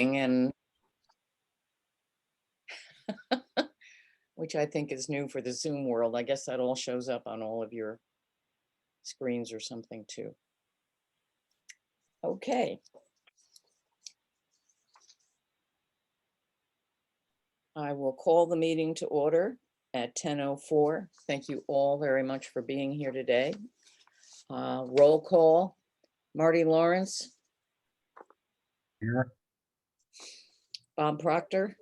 and which I think is new for the Zoom world. I guess that all shows up on all of your screens or something too. Okay. I will call the meeting to order at 10:04. Thank you all very much for being here today. Roll call. Marty Lawrence. Here. Bob Proctor.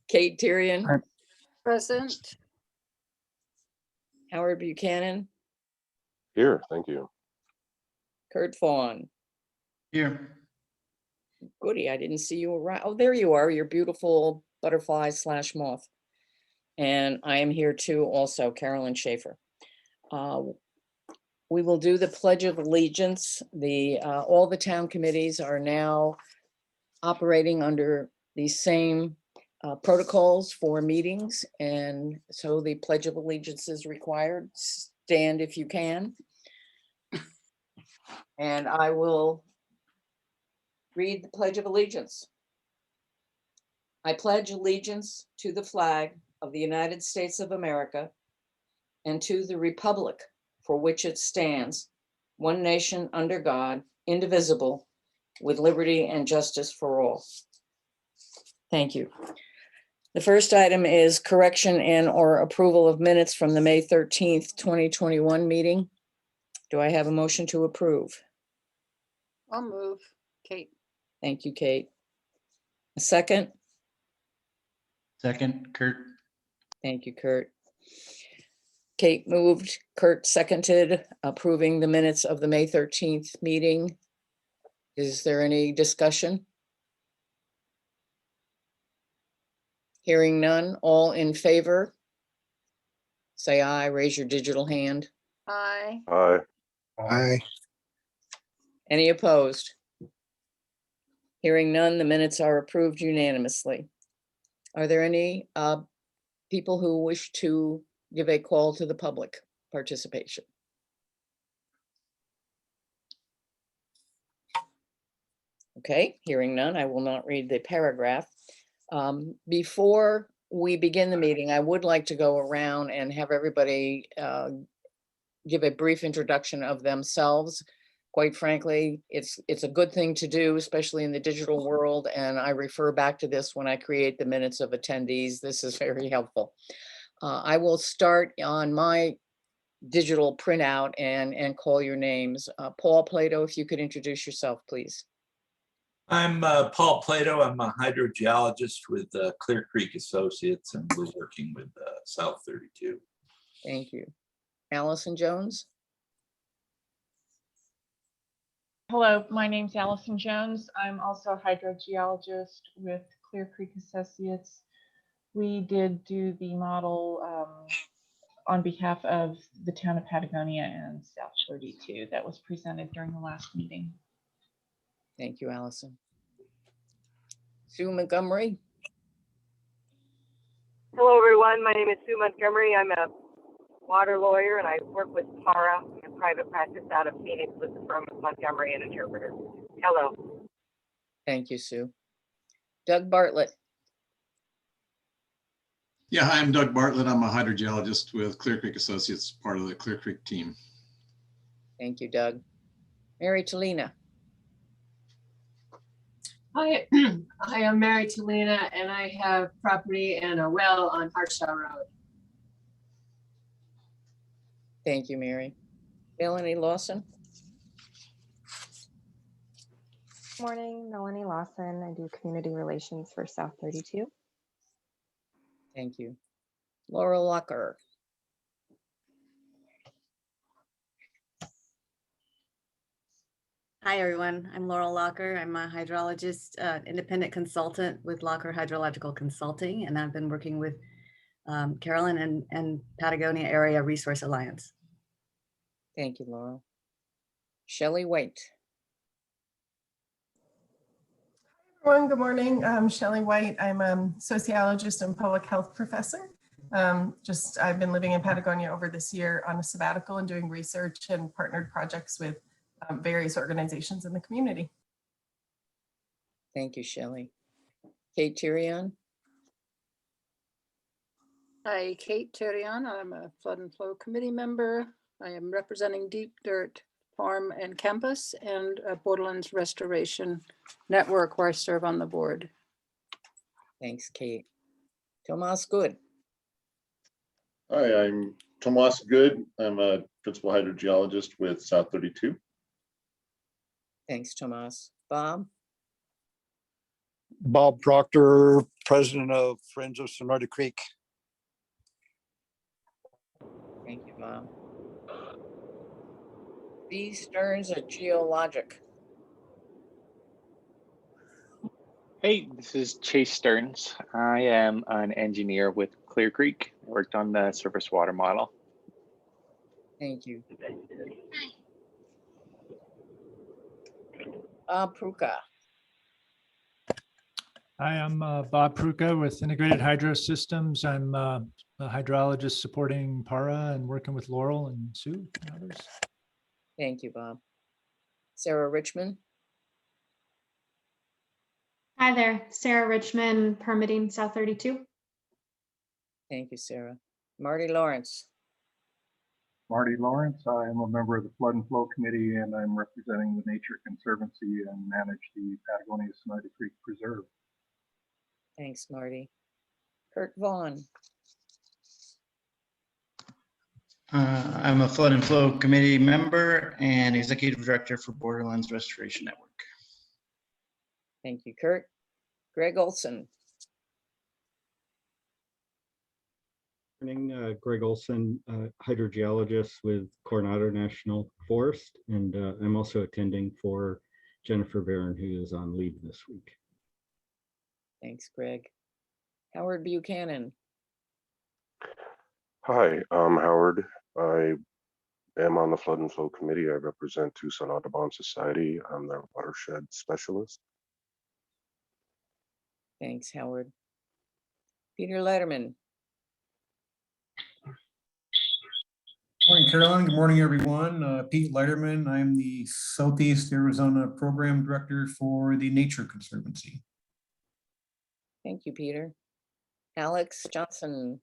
Kate Tyrion. Present. Howard Buchanan. Here, thank you. Kurt Vaughn. Here. Goody, I didn't see you around. Oh, there you are, your beautiful butterfly / moth. And I am here too also, Carolyn Schaefer. We will do the Pledge of Allegiance. All the town committees are now operating under the same protocols for meetings. And so the Pledge of Allegiance is required. Stand if you can. And I will read the Pledge of Allegiance. I pledge allegiance to the flag of the United States of America and to the republic for which it stands, one nation under God, indivisible, with liberty and justice for all. Thank you. The first item is correction and or approval of minutes from the May 13th, 2021 meeting. Do I have a motion to approve? I'll move. Kate. Thank you, Kate. A second? Second, Kurt. Thank you, Kurt. Kate moved, Kurt seconded, approving the minutes of the May 13th meeting. Is there any discussion? Hearing none, all in favor? Say aye, raise your digital hand. Aye. Aye. Aye. Any opposed? Hearing none, the minutes are approved unanimously. Are there any people who wish to give a call to the public participation? Okay, hearing none, I will not read the paragraph. Before we begin the meeting, I would like to go around and have everybody give a brief introduction of themselves. Quite frankly, it's a good thing to do, especially in the digital world, and I refer back to this when I create the minutes of attendees. This is very helpful. I will start on my digital printout and call your names. Paul Plato, if you could introduce yourself, please. I'm Paul Plato. I'm a hydrogeologist with Clear Creek Associates, and we're working with South 32. Thank you. Allison Jones. Hello, my name's Allison Jones. I'm also a hydrogeologist with Clear Creek Associates. We did do the model on behalf of the town of Patagonia and South 32 that was presented during the last meeting. Thank you, Allison. Sue Montgomery. Hello, everyone. My name is Sue Montgomery. I'm a water lawyer, and I work with Para in private practice out of Phoenix with the firm of Montgomery and Interpreter. Hello. Thank you, Sue. Doug Bartlett. Yeah, hi, I'm Doug Bartlett. I'm a hydrogeologist with Clear Creek Associates, part of the Clear Creek team. Thank you, Doug. Mary Tolina. Hi, I'm Mary Tolina, and I have property and a well on Hartshaw Road. Thank you, Mary. Melanie Lawson. Morning, Melanie Lawson. I do community relations for South 32. Thank you. Laura Locker. Hi, everyone. I'm Laurel Locker. I'm a hydrologist, independent consultant with Locker Hydrological Consulting, and I've been working with Carolyn and Patagonia Area Resource Alliance. Thank you, Laurel. Shelley White. Hi, everyone. Good morning. I'm Shelley White. I'm a sociologist and public health professor I've been living in Patagonia over this year on a sabbatical and doing research and partnered projects with various organizations in the community. Thank you, Shelley. Kate Tirion. Hi, Kate Terrion. I'm a Flood and Flow Committee member. I am representing Deep Dirt Farm and Campus and Borderlands Restoration Network, where I serve on the board. Thanks, Kate. Tomas Good. Hi, I'm Tomas Good. I'm a principal hydrogeologist with South 32. Thanks, Tomas. Bob. Bob Proctor, president of Friends of Sonoyta Creek. Thank you, Bob. B. Stearns at Geologic. Hey, this is Chase Stearns. I am an engineer with Clear Creek. I worked on the surface water model. Thank you. Pruka. Hi, I'm Bob Pruka with Integrated Hydro Systems. I'm a hydrologist supporting Para and working with Laurel and Sue and others. Thank you, Bob. Sarah Richmond. Hi there, Sarah Richmond, permitting South 32. Thank you, Sarah. Marty Lawrence. Marty Lawrence. I am a member of the Flood and Flow Committee, and I'm representing the Nature Conservancy and manage the Patagonia Sonoyta Creek Preserve. Thanks, Marty. Kurt Vaughn. I'm a Flood and Flow Committee member and Executive Director for Borderlands Restoration Network. Thank you, Kurt. Greg Olson. Morning, Greg Olson, hydrogeologist with Coronado National Forest, and I'm also attending for Jennifer Barron, who is on leave this week. Thanks, Greg. Howard Buchanan. Hi, I'm Howard. I am on the Flood and Flow Committee. I represent Tucson Audubon Society. I'm their watershed specialist. Thanks, Howard. Peter Letterman. Morning, Carolyn. Good morning, everyone. Pete Leiterman. I'm the Southeast Arizona Program Director for the Nature Conservancy. Thank you, Peter. Alex Johnson.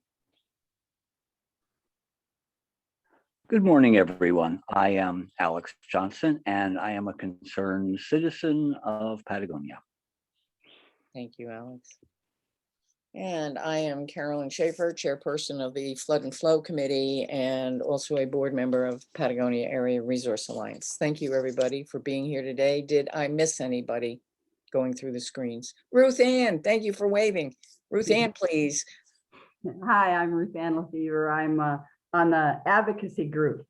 Good morning, everyone. I am Alex Johnson, and I am a concerned citizen of Patagonia. Thank you, Alex. And I am Carolyn Schaefer, chairperson of the Flood and Flow Committee and also a board member of Patagonia Area Resource Alliance. Thank you, everybody, for being here today. Did I miss anybody going through the screens? Ruth Ann, thank you for waving. Ruth Ann, please. Hi, I'm Ruth Ann Lefevre. I'm on the advocacy group.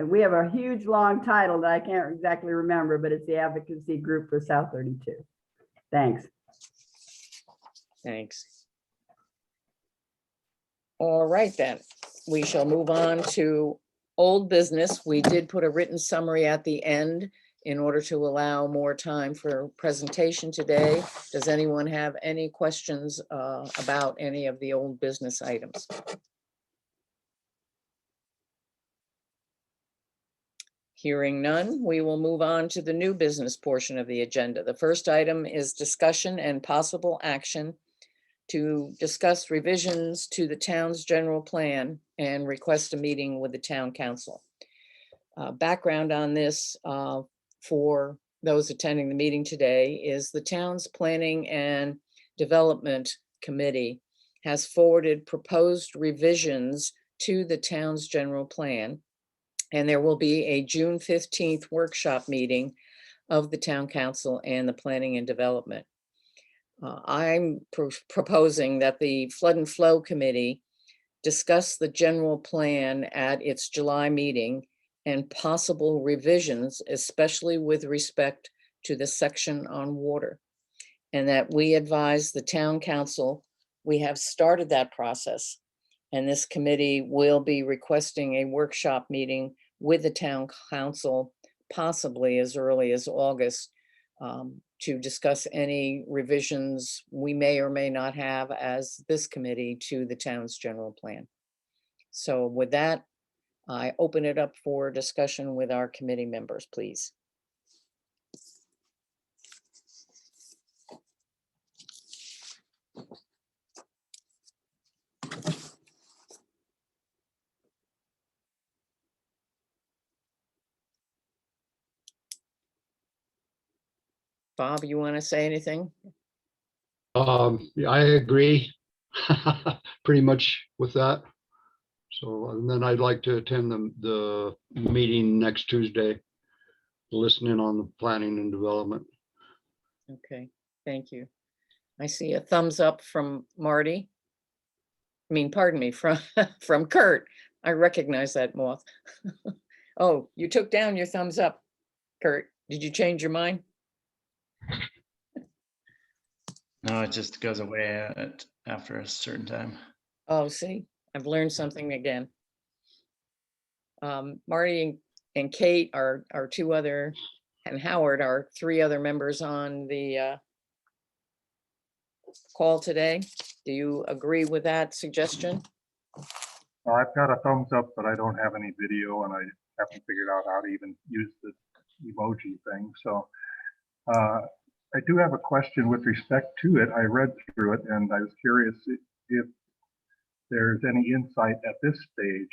We have a huge long title that I can't exactly remember, but it's the advocacy group for South 32. Thanks. Thanks. All right, then. We shall move on to old business. We did put a written summary at the end in order to allow more time for presentation today. Does anyone have any questions about any of the old business items? Hearing none, we will move on to the new business portion of the agenda. The first item is discussion and possible action to discuss revisions to the town's general plan and request a meeting with the town council. Background on this for those attending the meeting today is the town's planning and development committee has forwarded proposed revisions to the town's general plan. And there will be a June 15th workshop meeting of the town council and the planning and development. I'm proposing that the Flood and Flow Committee discuss the general plan at its July meeting and possible revisions, especially with respect to the section on water. And that we advise the town council, we have started that process. And this committee will be requesting a workshop meeting with the town council, possibly as early as August, to discuss any revisions we may or may not have as this committee to the town's general plan. So with that, I open it up for discussion with our committee members, please. Bob, you want to say anything? Yeah, I agree pretty much with that. So, and then I'd like to attend the meeting next Tuesday, listen in on the planning and development. Okay, thank you. I see a thumbs up from Marty. I mean, pardon me, from from Kurt. I recognize that moth. Oh, you took down your thumbs up, Kurt. Did you change your mind? No, it just goes away after a certain time. Oh, see, I've learned something again. Marty and Kate are two other, and Howard are three other members on the call today. Do you agree with that suggestion? I've got a thumbs up, but I don't have any video, and I haven't figured out how to even use the emoji thing. So I do have a question with respect to it. I read through it, and I was curious if there's any insight at this stage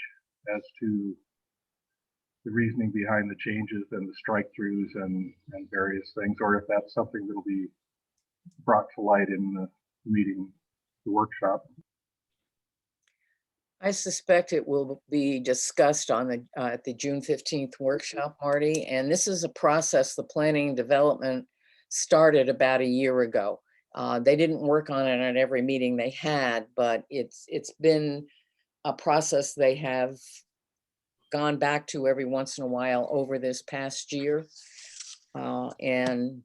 as to the reasoning behind the changes and the strike-throughs and various things, or if that's something that'll be brought to light in the meeting, the workshop. I suspect it will be discussed on the at the June 15th workshop, Marty. And this is a process the planning and development started about a year ago. They didn't work on it at every meeting they had, but it's been a process they have gone back to every once in a while over this past year. And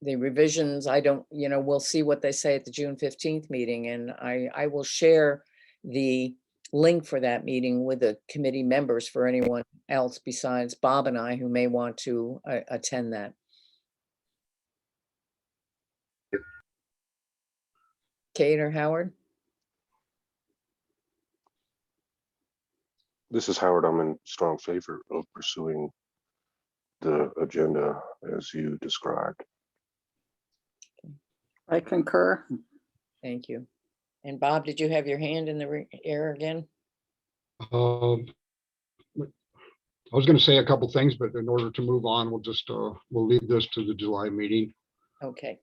the revisions, I don't, we'll see what they say at the June 15th meeting. And I will share the link for that meeting with the committee members for anyone else besides Bob and I who may want to attend that. Kate or Howard? This is Howard. I'm in strong favor of pursuing the agenda as you described. I concur. Thank you. And Bob, did you have your hand in the air again? I was going to say a couple things, but in order to move on, we'll just we'll leave this to the July meeting. Okay.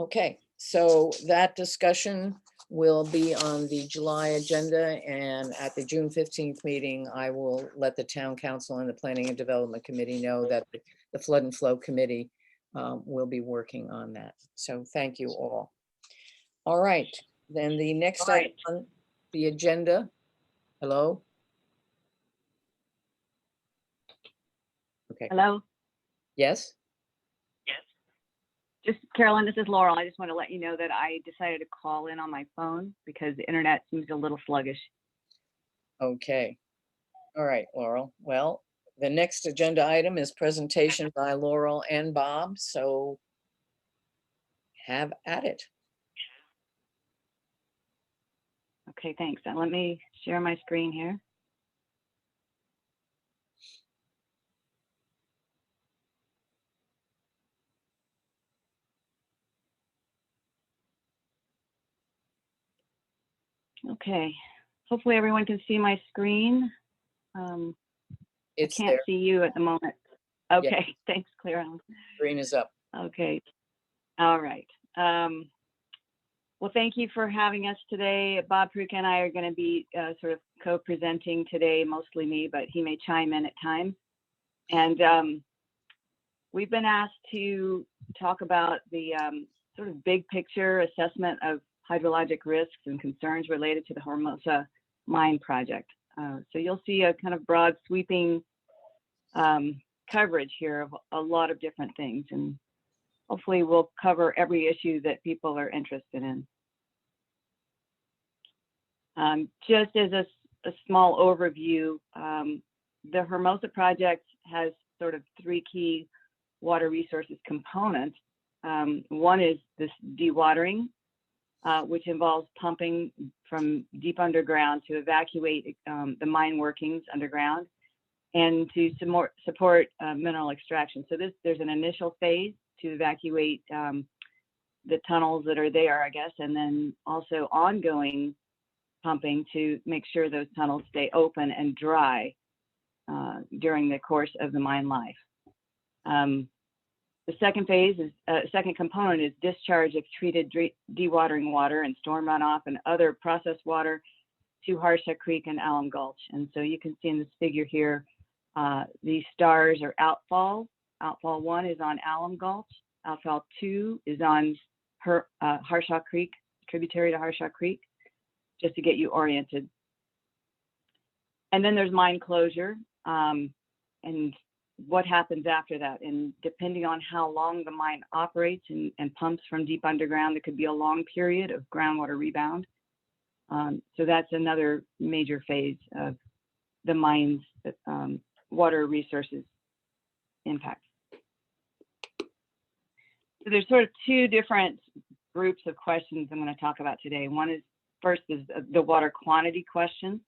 Okay. So that discussion will be on the July agenda, and at the June 15th meeting, I will let the town council and the planning and development committee know that the flood and flow committee will be working on that. So thank you all. All right, then the next item on the agenda. Hello? Okay. Hello? Yes? Just Carolyn, this is Laurel. I just want to let you know that I decided to call in on my phone because the internet seems a little sluggish. Okay. All right, Laurel. Well, the next agenda item is presentation by Laurel and Bob, so have at it. Okay, thanks. Now let me share my screen here. Okay, hopefully everyone can see my screen. I can't there. see you at the moment. Okay, thanks, Claire. Screen is up. Okay, all right. Well, thank you for having us today. Bob Pruka and I are going to be sort of co-presenting today, mostly me, but he may chime in at times. And we've been asked to talk about the sort of big picture assessment of hydrologic risks and concerns related to the Hermosa mine project. So you'll see a kind of broad sweeping coverage here of a lot of different things. And hopefully we'll cover every issue that people are interested in. Just as a small overview, the Hermosa project has sort of three key water resources components. One is this dewatering, which involves pumping from deep underground to evacuate the mine workings underground and to support mineral extraction. So there's an initial phase to evacuate the tunnels that are there, I guess, and then also ongoing pumping to make sure those tunnels stay open and dry during the course of the mine life. The second phase is second component is discharge of treated dewatering water and storm runoff and other processed water to Harsha Creek and Alum Gulch. And so you can see in this figure here, these stars are outfall. Outfall 1 is on Alum Gulch. Outfall 2 is on Harsha Creek, tributary to Harsha Creek, just to get you oriented. And then there's mine closure and what happens after that. And depending on how long the mine operates and pumps from deep underground, there could be a long period of groundwater rebound. So that's another major phase of the mine's water resources impact. So there's sort of two different groups of questions I'm going to talk about today. One is, first is the water quantity question,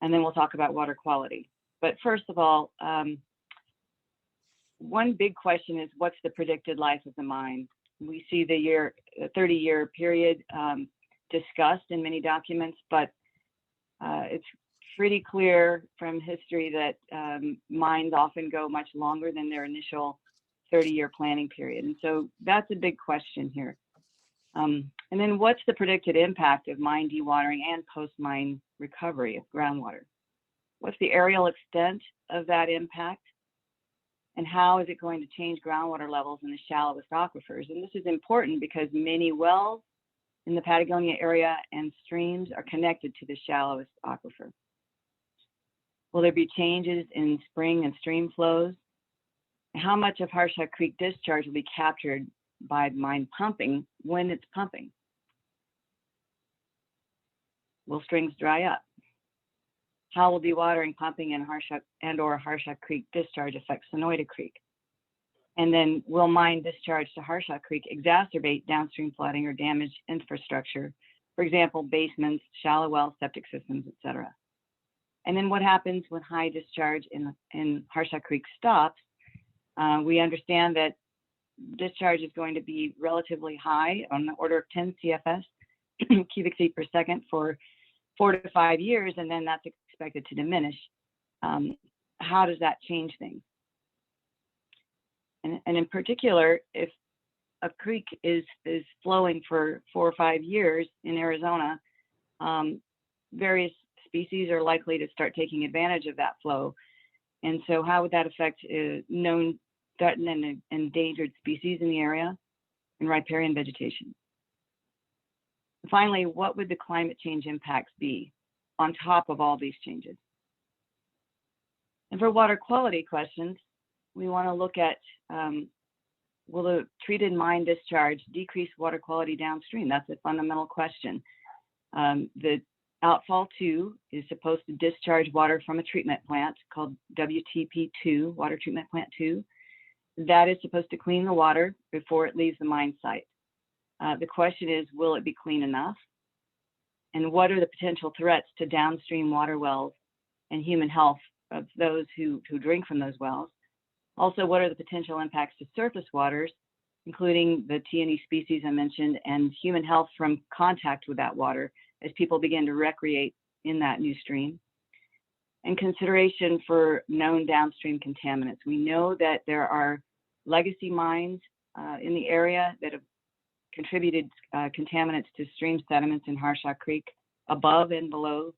and then we'll talk about water quality. But first of all, one big question is, what's the predicted life of the mine? We see the 30-year period discussed in many documents, but it's pretty clear from history that mines often go much longer than their initial 30-year planning period. And so that's a big question here. And then what's the predicted impact of mine dewatering and post-mine recovery of groundwater? What's the aerial extent of that impact? And how is it going to change groundwater levels in the shallowest aquifers? And this is important because many wells in the Patagonia area and streams are connected to the shallowest aquifer. Will there be changes in spring and stream flows? How much of Harsha Creek discharge will be captured by mine pumping when it's pumping? Will springs dry up? How will dewatering, pumping, and or Harsha Creek discharge affect Sonoyta Creek? And then will mine discharge to Harsha Creek exacerbate downstream flooding or damage infrastructure? For example, basements, shallow wells, septic systems, etc. And then what happens when high discharge in Harsha Creek stops? We understand that discharge is going to be relatively high, on the order of 10 CFS, cubic feet per second, for 4 to 5 years, and then that's expected to diminish. How does that change things? And in particular, if a creek is flowing for 4 or 5 years in Arizona, various species are likely to start taking advantage of that flow. And so how would that affect known threatened and endangered species in the area and riparian vegetation? Finally, what would the climate change impacts be on top of all these changes? And for water quality questions, we want to look at, will the treated mine discharge decrease water quality downstream? That's a fundamental question. The outfall 2 is supposed to discharge water from a treatment plant called WTP2, Water Treatment Plant 2. That is supposed to clean the water before it leaves the mine site. The question is, will it be clean enough? And what are the potential threats to downstream water wells and human health of those who drink from those wells? Also, what are the potential impacts to surface waters, including the T&E species I mentioned, and human health from contact with that water as people begin to recreate in that new stream? And consideration for known downstream contaminants. We know that there are legacy mines in the area that have contributed contaminants to stream sediments in Harsha Creek above and below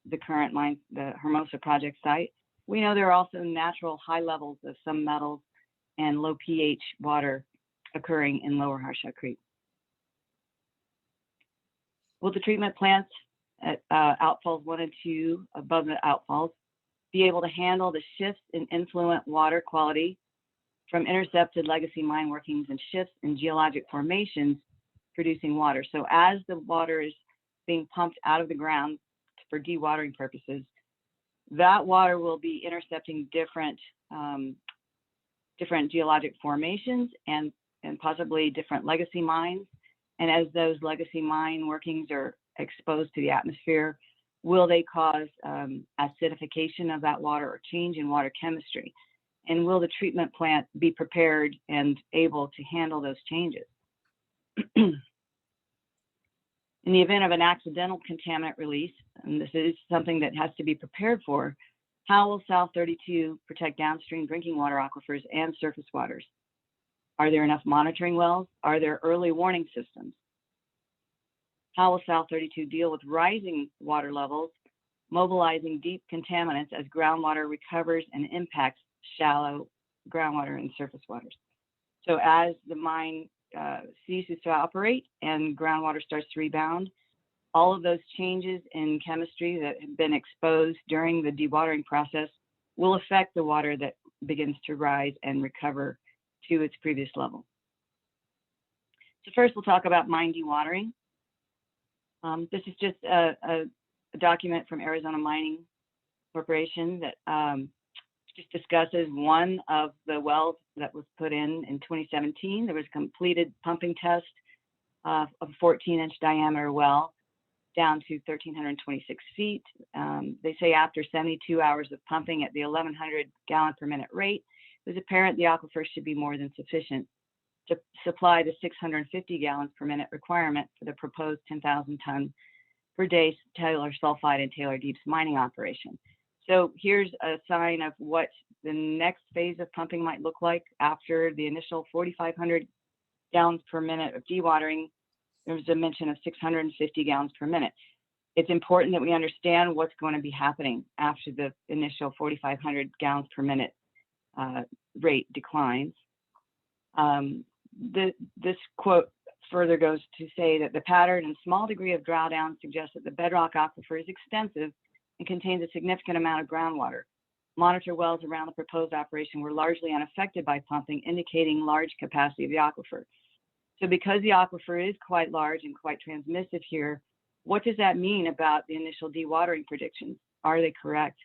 the current mine, the Hermosa project site. We know there are also natural high levels of some metals and low pH water occurring in lower Harsha Creek. Will the treatment plants at outfalls 1 and 2 above the outfalls be able to handle the shifts in influent water quality from intercepted legacy mine workings and shifts in geologic formations producing water? So as the water is being pumped out of the ground for dewatering purposes, that water will be intercepting different geologic formations and and possibly different legacy mines. And as those legacy mine workings are exposed to the atmosphere, will they cause acidification of that water or change in water chemistry? And will the treatment plant be prepared and able to handle those changes? In the event of an accidental contaminant release, and this is something that has to be prepared for, how will South 32 protect downstream drinking water aquifers and surface waters? Are there enough monitoring wells? Are there early warning systems? How will South 32 deal with rising water levels, mobilizing deep contaminants as groundwater recovers and impacts shallow groundwater and surface waters? So as the mine ceases to operate and groundwater starts to rebound, all of those changes in chemistry that have been exposed during the dewatering process will affect the water that begins to rise and recover to its previous level. So first we'll talk about mine dewatering. This is just a document from Arizona Mining Corporation that just discusses one of the wells that was put in 2017. There was a completed pumping test of a 14-inch diameter well down to 1,326 feet. They say after 72 hours of pumping at the 1,100 gallon per minute rate, it was apparent the aquifer should be more than sufficient to supply the 650 gallons per minute requirement for the proposed 10,000 ton per day Taylor sulfide and Taylor Deeps mining operation. So here's a sign of what the next phase of pumping might look like after the initial 4,500 gallons per minute of dewatering. There was a mention of 650 gallons per minute. It's important that we understand what's going to be happening after the initial 4,500 gallons per minute rate declines. This quote further goes to say that the pattern and small degree of drawdown suggests that the bedrock aquifer is extensive and contains a significant amount of groundwater. Monitor wells around the proposed operation were largely unaffected by pumping, indicating large capacity of the aquifer. So because the aquifer is quite large and quite transmissive here, what does that mean about the initial dewatering predictions? Are they correct?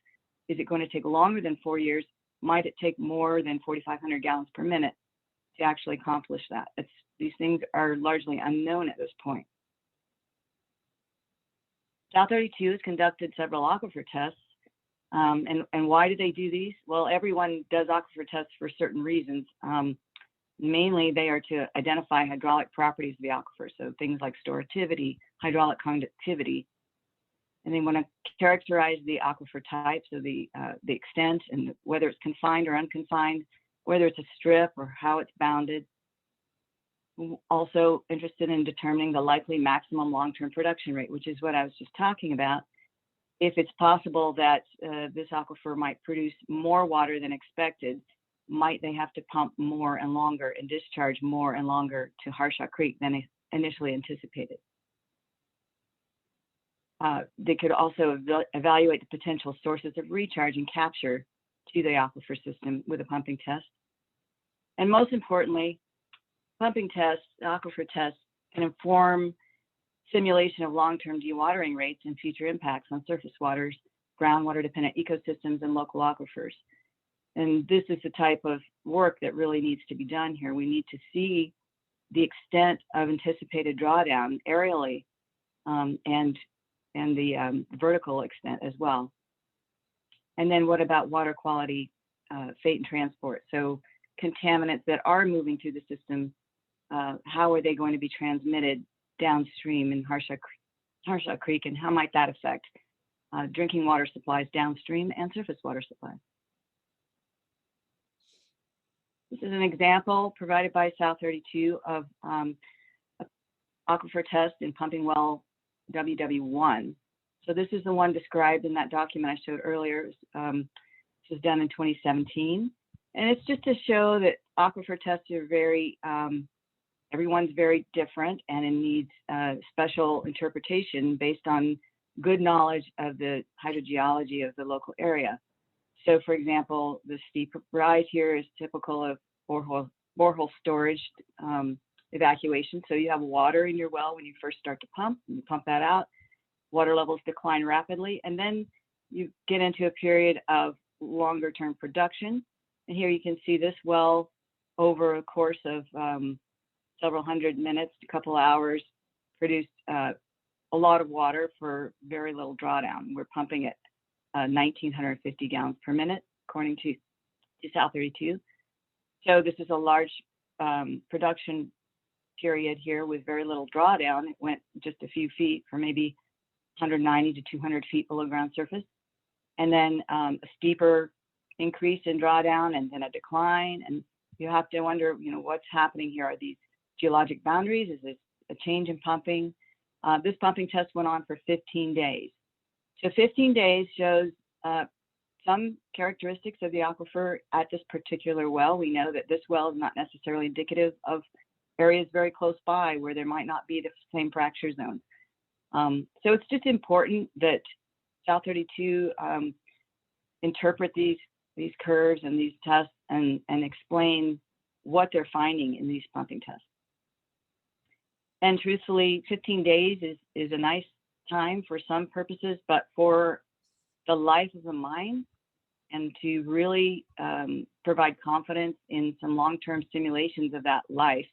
Is it going to take longer than 4 years? Might it take more than 4,500 gallons per minute to actually accomplish that? These things are largely unknown at this point. South 32 has conducted several aquifer tests. And why do they do these? Well, everyone does aquifer tests for certain reasons. Mainly, they are to identify hydraulic properties of the aquifer, so things like storativity, hydraulic conductivity. And they want to characterize the aquifer type, so the extent and whether it's confined or unconfined, whether it's a strip or how it's bounded. Also interested in determining the likely maximum long-term production rate, which is what I was just talking about. If it's possible that this aquifer might produce more water than expected, might they have to pump more and longer and discharge more and longer to Harshaw Creek than initially anticipated? They could also evaluate the potential sources of recharge and capture to the aquifer system with a pumping test. And most importantly, pumping tests, aquifer tests, can inform simulation of long-term dewatering rates and future impacts on surface waters, groundwater-dependent ecosystems, and local aquifers. And this is the type of work that really needs to be done here. We need to see the extent of anticipated drawdown aerially and the vertical extent as well. And then what about water quality, fate and transport? So contaminants that are moving through the system, how are they going to be transmitted downstream in Harshaw Creek, and how might that affect drinking water supplies downstream and surface water supplies? This is an example provided by South 32 of aquifer test in pumping well WW1. So this is the one described in that document I showed earlier. This was done in 2017. And it's just to show that aquifer tests are very, everyone's very different, and it needs special interpretation based on good knowledge of the hydrogeology of the local area. So for example, the steep rise here is typical of borehole storage evacuation. So you have water in your well when you first start to pump, and you pump that out, water levels decline rapidly, and then you get into a period of longer term production. And here you can see this well over a course of several hundred minutes, a couple hours, produced a lot of water for very little drawdown. We're pumping at 1,950 gallons per minute, according to South 32. So this is a large production period here with very little drawdown. It went just a few feet for maybe 190 to 200 feet below ground surface. And then a steeper increase in drawdown and then a decline. And you have to wonder, you know, what's happening here? Are these geologic boundaries? Is this a change in pumping? This pumping test went on for 15 days. So 15 days shows some characteristics of the aquifer at this particular well. We know that this well is not necessarily indicative of areas very close by where there might not be the same fracture zone. So it's just important that South 32 interpret these curves and these tests and explain what they're finding in these pumping tests. And truthfully, 15 days is a nice time for some purposes, but for the life of the mine and to really provide confidence in some long-term simulations of that life,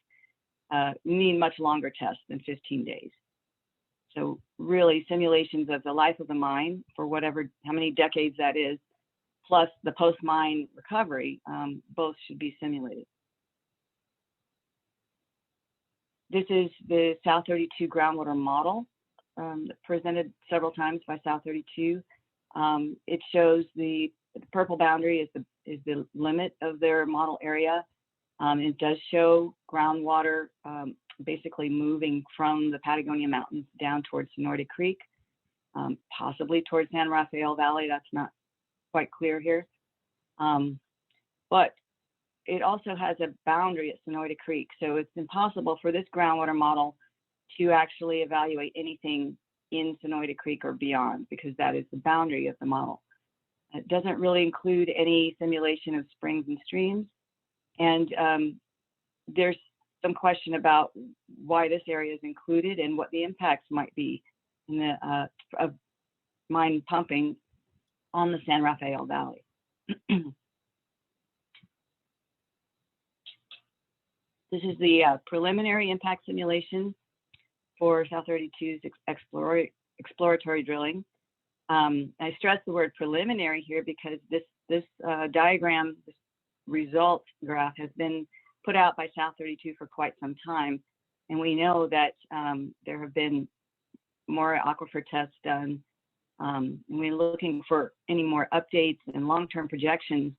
we need much longer tests than 15 days. So really simulations of the life of the mine for how many decades that is, plus the post-mine recovery, both should be simulated. This is the South 32 groundwater model presented several times by South 32. It shows the purple boundary is the limit of their model area. It does show groundwater basically moving from the Patagonia Mountains down towards Sonoita Creek, possibly towards San Rafael Valley. That's not quite clear here. But it also has a boundary at Sonoita Creek. So it's impossible for this groundwater model to actually evaluate anything in Sonoita Creek or beyond, because that is the boundary of the model. It doesn't really include any simulation of springs and streams. And there's some question about why this area is included and what the impacts might be in the of mine pumping on the San Rafael Valley. This is the preliminary impact simulation for South 32's exploratory drilling. I stress the word preliminary here because this diagram, this result graph, has been put out by South 32 for quite some time. And we know that there have been more aquifer tests done. We're looking for any more updates and long-term projections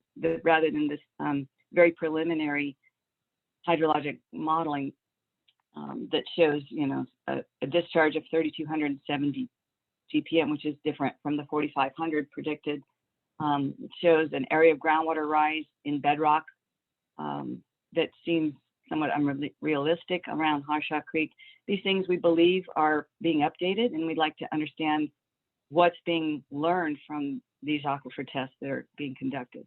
rather than this very preliminary hydrologic modeling that shows, you know, a discharge of 3,270 GPM, which is different from the 4,500 predicted. It shows an area of groundwater rise in bedrock that seems somewhat unrealistic around Harshaw Creek. These things we believe are being updated, and we'd like to understand what's being learned from these aquifer tests that are being conducted.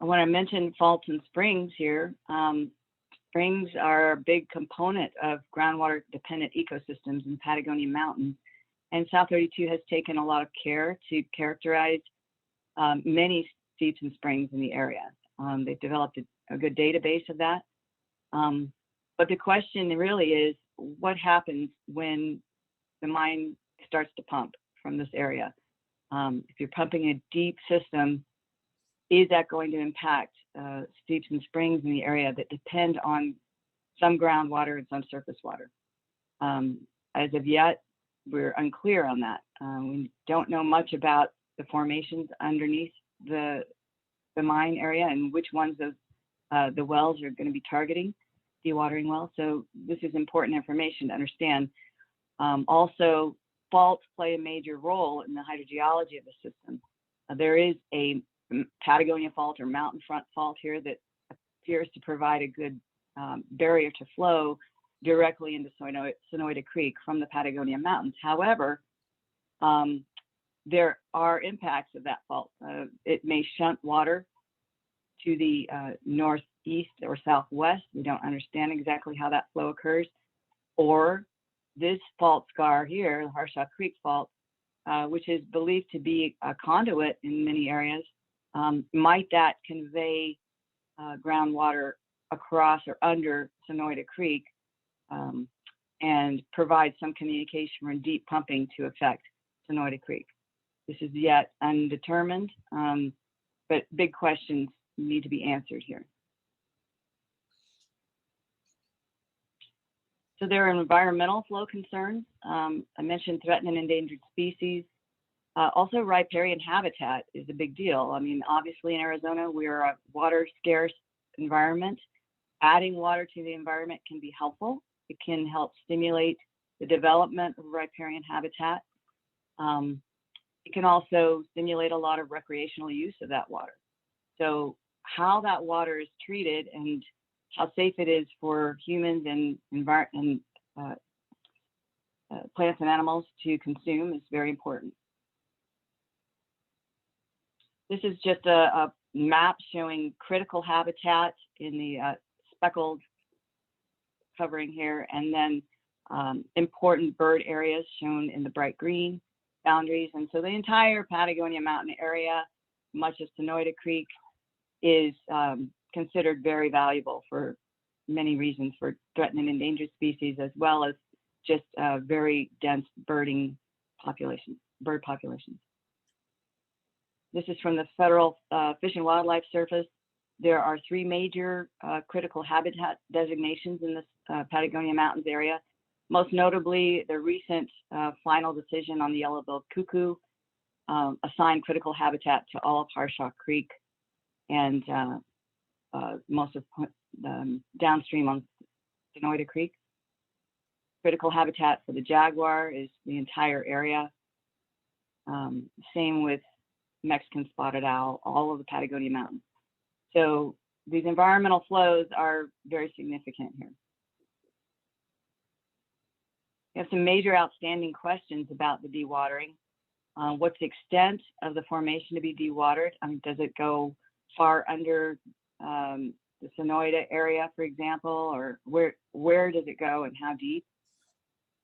I want to mention faults and springs here. Springs are a big component of groundwater dependent ecosystems in Patagonia Mountains. And South 32 has taken a lot of care to characterize many seeps and springs in the area. They've developed a good database of that. But the question really is, what happens when the mine starts to pump from this area? If you're pumping a deep system, is that going to impact seeps and springs in the area that depend on some groundwater and some surface water? As of yet, we're unclear on that. We don't know much about the formations underneath the mine area and which ones of the wells are going to be targeting, dewatering wells. So this is important information to understand. Also, faults play a major role in the hydrogeology of the system. There is a Patagonia fault or mountain front fault here that appears to provide a good barrier to flow directly into Sonoita Creek from the Patagonia Mountains. However, there are impacts of that fault. It may shunt water to the northeast or southwest. We don't understand exactly how that flow occurs. Or this fault scar here, the Harshaw Creek fault, which is believed to be a conduit in many areas, might that convey groundwater across or under Sonoyta Creek, and provide some communication from deep pumping to affect Sonoyta Creek. This is yet undetermined, but big questions need to be answered here. So there are environmental flow concerns. I mentioned threatened and endangered species. Also, riparian habitat is a big deal. I mean, obviously in Arizona, we're a water scarce environment. Adding water to the environment can be helpful. It can help stimulate the development of riparian habitat. It can also stimulate a lot of recreational use of that water. So how that water is treated and how safe it is for humans and plants and animals to consume is very important. This is just a map showing critical habitat in the speckled covering here, and then important bird areas shown in the bright green boundaries. And so the entire Patagonia Mountain area, much of Sonoyta Creek, is considered very valuable for many reasons, for threatened and endangered species, as well as just very dense bird populations. This is from the Federal Fish and Wildlife Service. There are 3 major critical habitat designations in this Patagonia Mountains area. Most notably, the recent final decision on the yellow-billed cuckoo assigned critical habitat to all of Harshaw Creek and most of downstream on Sonoyta Creek. Critical habitat for the jaguar is the entire area. Same with Mexican spotted owl, all of the Patagonia Mountains. So these environmental flows are very significant here. We have some major outstanding questions about the dewatering. What's the extent of the formation to be dewatered? I mean, does it go far under the Sonoyta area, for example, or where does it go and how deep?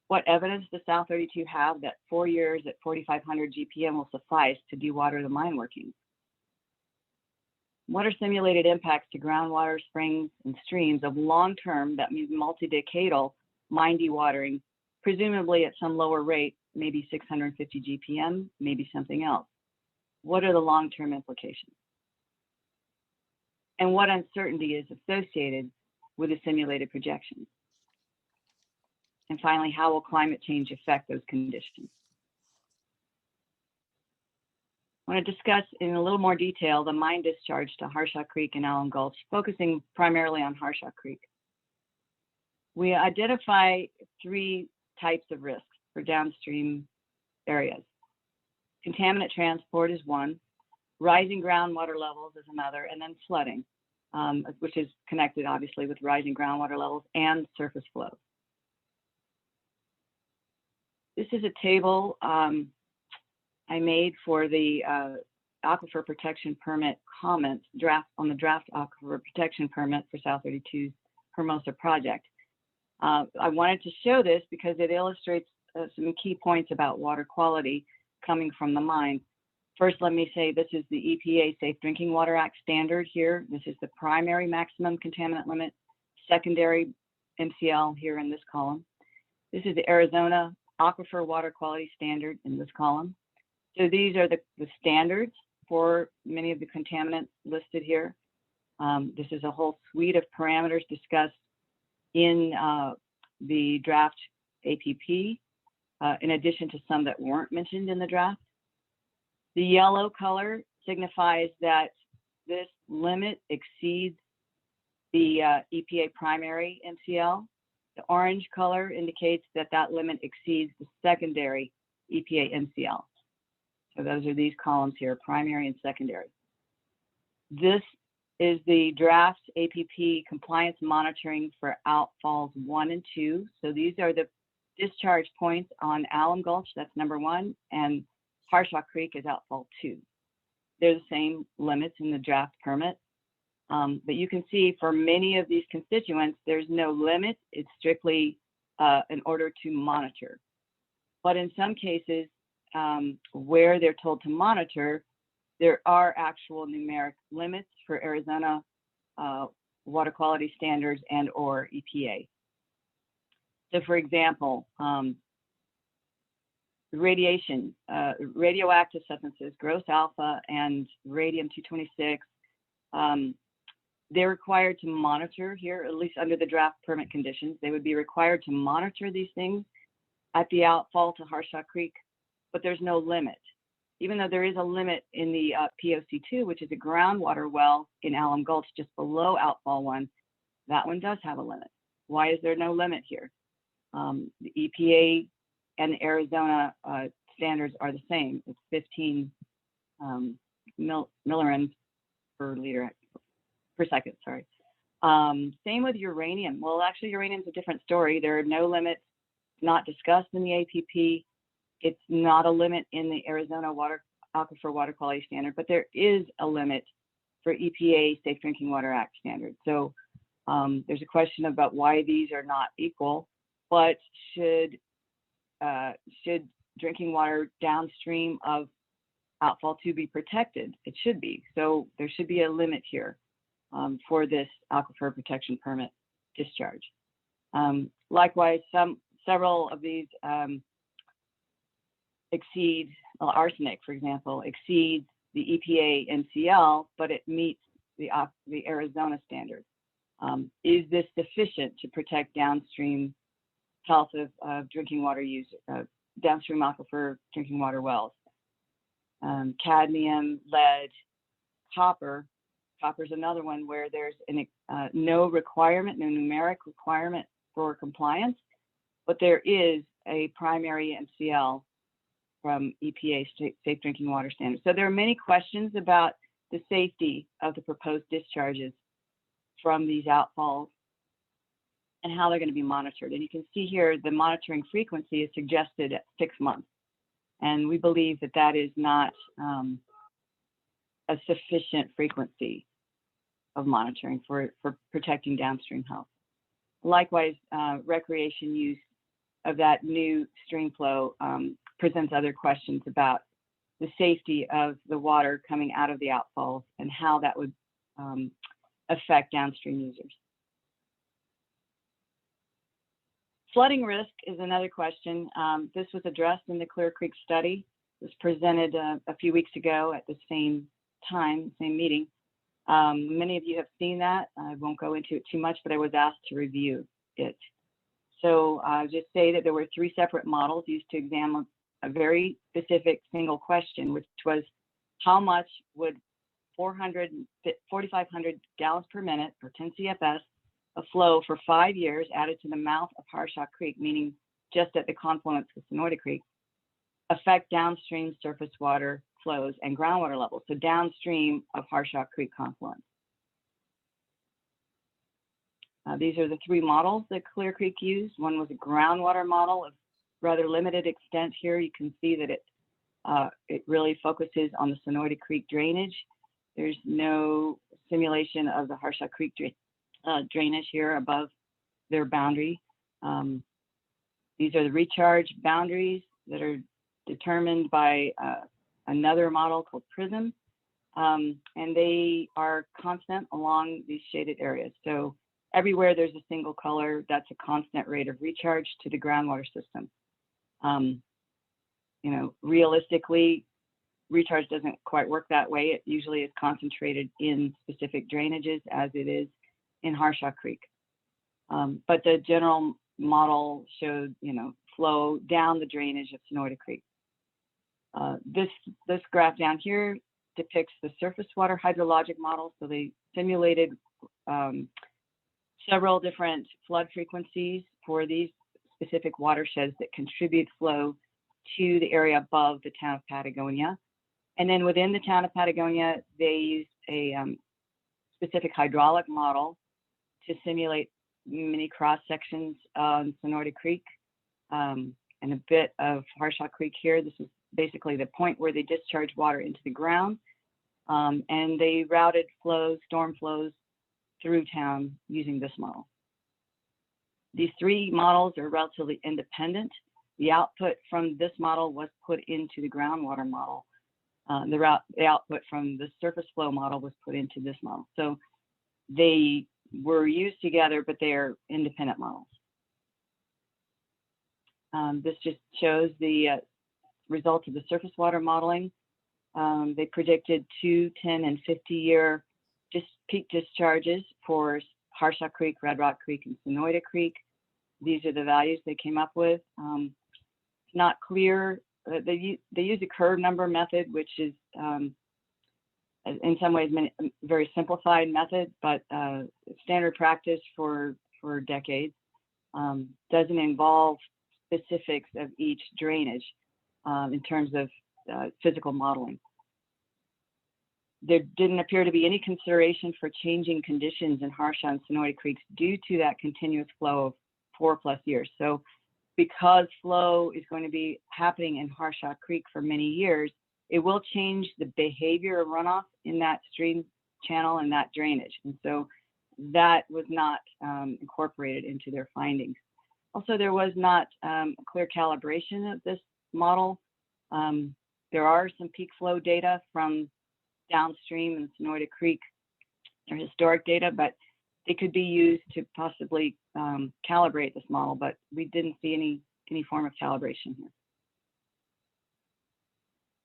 What evidence does South 32 have that 4 years at 4,500 GPM will suffice to dewater the mine workings? What are simulated impacts to groundwater, springs, and streams of long-term, that means multi-decadal, mine dewatering, presumably at some lower rate, maybe 650 GPM, maybe something else? What are the long-term implications? And what uncertainty is associated with the simulated projections? And finally, how will climate change affect those conditions? I want to discuss in a little more detail the mine discharge to Harshaw Creek and Allen Gulch, focusing primarily on Harshaw Creek. We identify 3 types of risks for downstream areas. Contaminant transport is one, rising groundwater levels is another, and then flooding, which is connected obviously with rising groundwater levels and surface flow. This is a table I made for the Aquifer Protection Permit comments on the draft Aquifer Protection Permit for South 32's Hermosa project. I wanted to show this because it illustrates some key points about water quality coming from the mine. First, let me say this is the EPA Safe Drinking Water Act standard here. This is the primary maximum contaminant limit, secondary MCL here in this column. This is the Arizona Aquifer Water Quality Standard in this column. So these are the standards for many of the contaminants listed here. This is a whole suite of parameters discussed in the draft APP, in addition to some that weren't mentioned in the draft. The yellow color signifies that this limit exceeds the EPA primary MCL. The orange color indicates that that limit exceeds the secondary EPA MCL. So those are these columns here, primary and secondary. This is the draft APP compliance monitoring for outfalls 1 and 2. So these are the discharge points on Allen Gulch, that's number 1, and Harshaw Creek is outfall 2. They're the same limits in the draft permit. But you can see for many of these constituents, there's no limit. It's strictly an order to monitor. But in some cases where they're told to monitor, there are actual numeric limits. For Arizona, water quality standards and or EPA. So for example, radiation, radioactive substances, gross alpha and radium-226, they're required to monitor here, at least under the draft permit conditions, they would be required to monitor these things at the outfall to Harshaw Creek, but there's no limit. Even though there is a limit in the POC2, which is a groundwater well in Alum Gulch just below outfall 1, that one does have a limit. Why is there no limit here? The EPA and the Arizona standards are the same. It's 15 millirems per liter per second, sorry. Same with uranium. Well, actually uranium's a different story. There are no limits, not discussed in the APP. It's not a limit in the Arizona Aquifer Water Quality Standard, but there is a limit for EPA Safe Drinking Water Act standards. So there's a question about why these are not equal, but should drinking water downstream of outfall 2 be protected? It should be. So there should be a limit here for this aquifer protection permit discharge. Likewise, several of these exceed, arsenic, for example, exceeds the EPA MCL, but it meets the Arizona standard. Is this sufficient to protect downstream health of drinking water use, downstream aquifer drinking water wells? Cadmium, lead, copper. Copper is another one where there's no requirement, no numeric requirement for compliance, but there is a primary MCL from EPA Safe Drinking Water Standards. So there are many questions about the safety of the proposed discharges from these outfalls and how they're going to be monitored. And you can see here the monitoring frequency is suggested at 6 months. And we believe that that is not a sufficient frequency of monitoring for protecting downstream health. Likewise, recreation use of that new stream flow presents other questions about the safety of the water coming out of the outfalls and how that would affect downstream users. Flooding risk is another question. This was addressed in the Clear Creek study. It was presented a few weeks ago at the same time, same meeting. Many of you have seen that. I won't go into it too much, but I was asked to review it. So I'll just say that there were 3 separate models used to examine a very specific single question, which was how much would 4,500 gallons per minute or 10 CFS of flow for 5 years added to the mouth of Harshaw Creek, meaning just at the confluence with Sonoyta Creek, affect downstream surface water flows and groundwater levels, so downstream of Harshaw Creek confluence. These are the 3 models that Clear Creek used. One was a groundwater model of rather limited extent here. You can see that it really focuses on the Sonoyta Creek drainage. There's no simulation of the Harshaw Creek drainage here above their boundary. These are the recharge boundaries that are determined by another model called PRISM, and they are constant along these shaded areas. So everywhere there's a single color, that's a constant rate of recharge to the groundwater system. You know, realistically, recharge doesn't quite work that way. It usually is concentrated in specific drainages as it is in Harshaw Creek. But the general model showed, you know, flow down the drainage of Sonoyta Creek. This graph down here depicts the surface water hydrologic model. So they simulated several different flood frequencies for these specific watersheds that contribute flow to the area above the town of Patagonia. And then within the town of Patagonia, they used a specific hydraulic model to simulate many cross sections on Sonoyta Creek and a bit of Harshaw Creek here. This is basically the point where they discharge water into the ground. And they routed flows, storm flows through town using this model. These 3 models are relatively independent. The output from this model was put into the groundwater model. The output from the surface flow model was put into this model. So they were used together, but they are independent models. This just shows the results of the surface water modeling. They predicted 2, 10, and 50-year peak discharges for Harshaw Creek, Red Rock Creek, and Sonoyta Creek. These are the values they came up with. It's not clear. They use a curve number method, which is in some ways a very simplified method, but standard practice for decades. Doesn't involve specifics of each drainage in terms of physical modeling. There didn't appear to be any consideration for changing conditions in Harshaw and Sonoyta Creeks due to that continuous flow of 4+ years. So because flow is going to be happening in Harshaw Creek for many years, it will change the behavior of runoff in that stream channel and that drainage. And so that was not incorporated into their findings. Also, there was not a clear calibration of this model. There are some peak flow data from downstream in Sonoyta Creek, or historic data, but they could be used to possibly calibrate this model, but we didn't see any form of calibration here.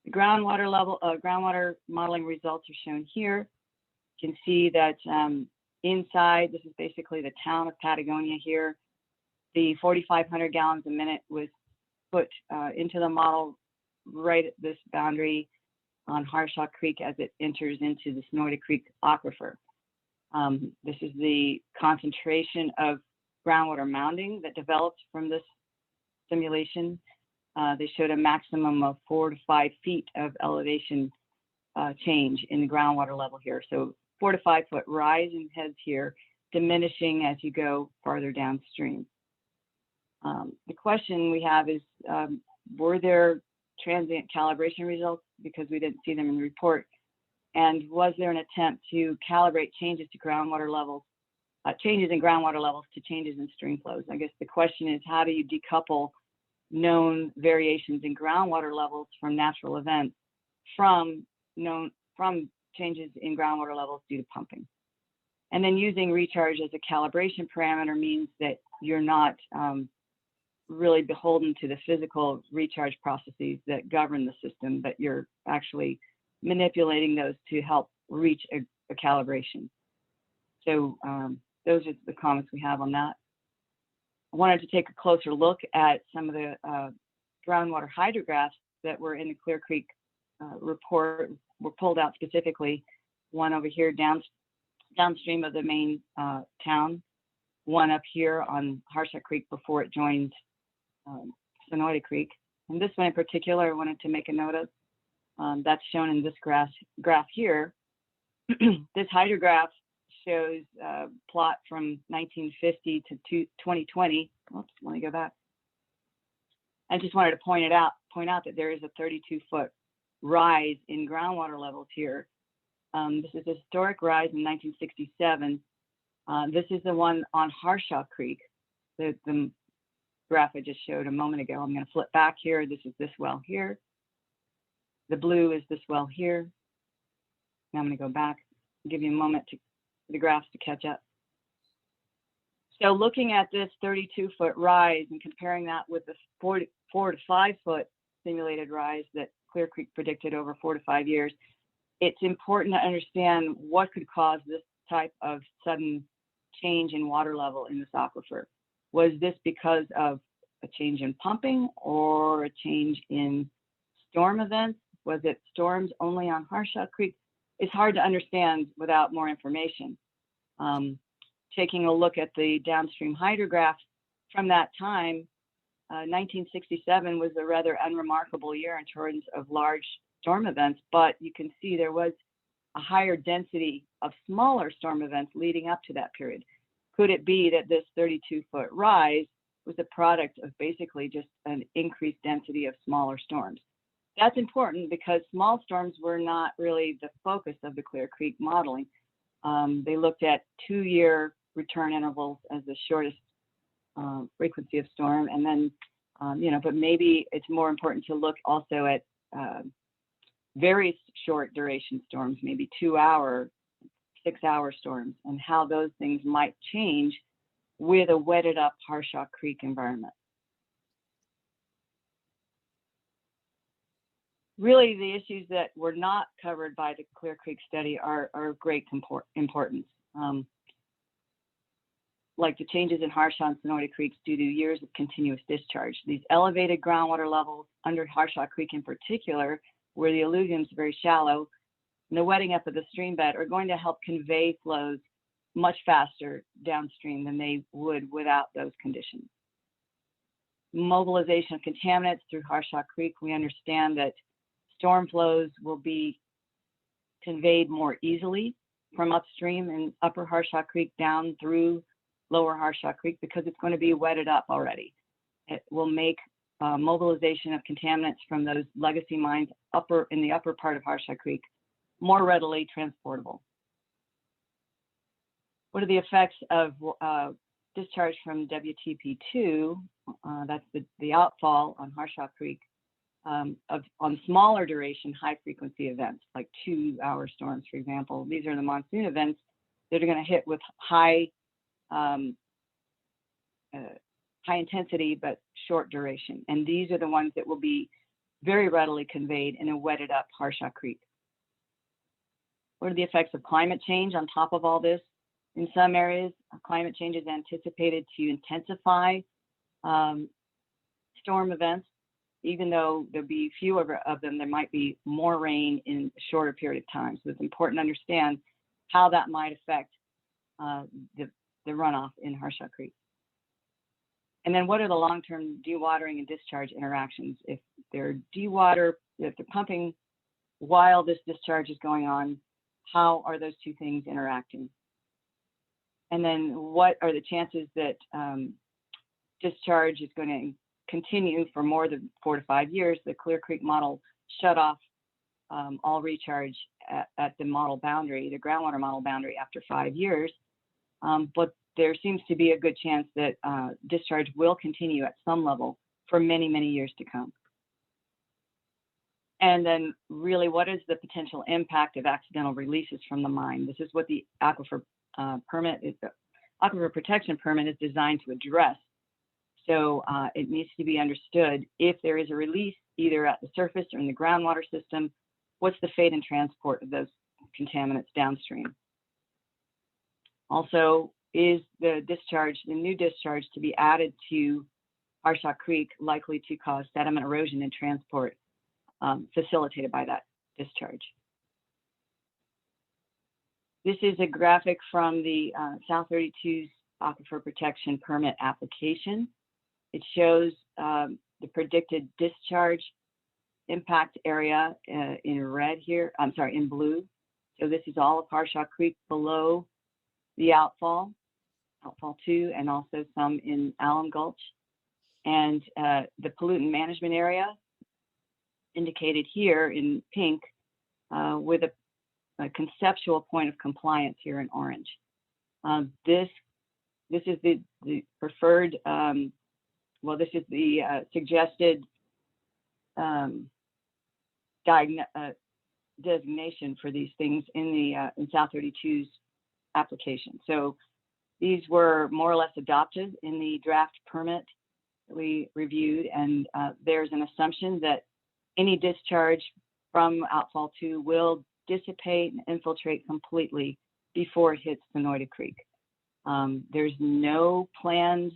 The groundwater modeling results are shown here. You can see that inside, this is basically the town of Patagonia here. The 4,500 gallons a minute was put into the model right at this boundary on Harshaw Creek as it enters into the Sonoyta Creek aquifer. This is the concentration of groundwater mounding that developed from this simulation. They showed a maximum of 4 to 5 feet of elevation change in the groundwater level here. So 4 to 5 foot rise in heads here, diminishing as you go farther downstream. The question we have is, were there transient calibration results? Because we didn't see them in the report. And was there an attempt to calibrate changes to groundwater levels, changes in groundwater levels to changes in stream flows? I guess the question is, how do you decouple known variations in groundwater levels from natural events from changes in groundwater levels due to pumping? And then using recharge as a calibration parameter means that you're not really beholden to the physical recharge processes that govern the system, but you're actually manipulating those to help reach a calibration. So those are the comments we have on that. I wanted to take a closer look at some of the groundwater hydrographs that were in the Clear Creek report, were pulled out specifically. One over here downstream of the main town, one up here on Harshaw Creek before it joined Sonoyta Creek. And this one in particular, I wanted to make a note of. That's shown in this graph here. This hydrograph shows a plot from 1950 to 2020. Oops, let me go back. I just wanted to point out that there is a 32-foot rise in groundwater levels here. This is a historic rise in 1967. This is the one on Harshaw Creek, the graph I just showed a moment ago. I'm going to flip back here. This is this well here. The blue is this well here. Now I'm going to go back, give you a moment for the graphs to catch up. So looking at this 32-foot rise and comparing that with the 4 to 5 foot simulated rise that Clear Creek predicted over 4 to 5 years, it's important to understand what could cause this type of sudden change in water level in this aquifer. Was this because of a change in pumping or a change in storm events? Was it storms only on Harshaw Creek? It's hard to understand without more information. Taking a look at the downstream hydrographs from that time, 1967 was a rather unremarkable year in terms of large storm events, but you can see there was a higher density of smaller storm events leading up to that period. Could it be that this 32-foot rise was a product of basically just an increased density of smaller storms? That's important because small storms were not really the focus of the Clear Creek modeling. They looked at 2-year return intervals as the shortest frequency of storm. And then, but maybe it's more important to look also at very short duration storms, maybe 2-hour, 6-hour storms and how those things might change with a wetted up Harshaw Creek environment. Really, the issues that were not covered by the Clear Creek study are of great importance. Like the changes in Harshaw and Sonoyta Creeks due to years of continuous discharge. These elevated groundwater levels under Harshaw Creek in particular, where the alluvium is very shallow, and the wetting up of the stream bed are going to help convey flows much faster downstream than they would without those conditions. Mobilization of contaminants through Harshaw Creek, we understand that storm flows will be conveyed more easily from upstream in upper Harshaw Creek down through lower Harshaw Creek because it's going to be wetted up already. It will make mobilization of contaminants from those legacy mines in the upper part of Harshaw Creek more readily transportable. What are the effects of discharge from WTP2? That's the outfall on Harshaw Creek on smaller duration, high frequency events like 2-hour storms, for example. These are the monsoon events that are going to hit with high intensity but short duration. And these are the ones that will be very readily conveyed in a wetted up Harshaw Creek. What are the effects of climate change on top of all this? In some areas, climate change is anticipated to intensify storm events. Even though there'll be fewer of them, there might be more rain in a shorter period of time. So it's important to understand how that might affect the runoff in Harshaw Creek. And then what are the long-term dewatering and discharge interactions? If they're pumping while this discharge is going on, how are those two things interacting? And then what are the chances that discharge is going to continue for more than 4 to 5 years? The Clear Creek model shut off all recharge at the model boundary, the groundwater model boundary, after 5 years. But there seems to be a good chance that discharge will continue at some level for many, many years to come. And then really, what is the potential impact of accidental releases from the mine? This is what the aquifer aquifer protection permit is designed to address. So it needs to be understood if there is a release either at the surface or in the groundwater system, what's the fate and transport of those contaminants downstream? Also, is the new discharge to be added to Harshaw Creek likely to cause sediment erosion and transport facilitated by that discharge? This is a graphic from the South 32's Aquifer Protection Permit application. It shows the predicted discharge impact area in red here, in blue. So this is all of Harshaw Creek below the outfall 2, and also some in Alum Gulch. And the pollutant management area indicated here in pink with a conceptual point of compliance here in orange. This is the preferred, this is the suggested designation for these things in South 32's application. So these were more or less adopted in the draft permit that we reviewed, and there's an assumption that any discharge from outfall 2 will dissipate and infiltrate completely before it hits Sonoyta Creek. There's no planned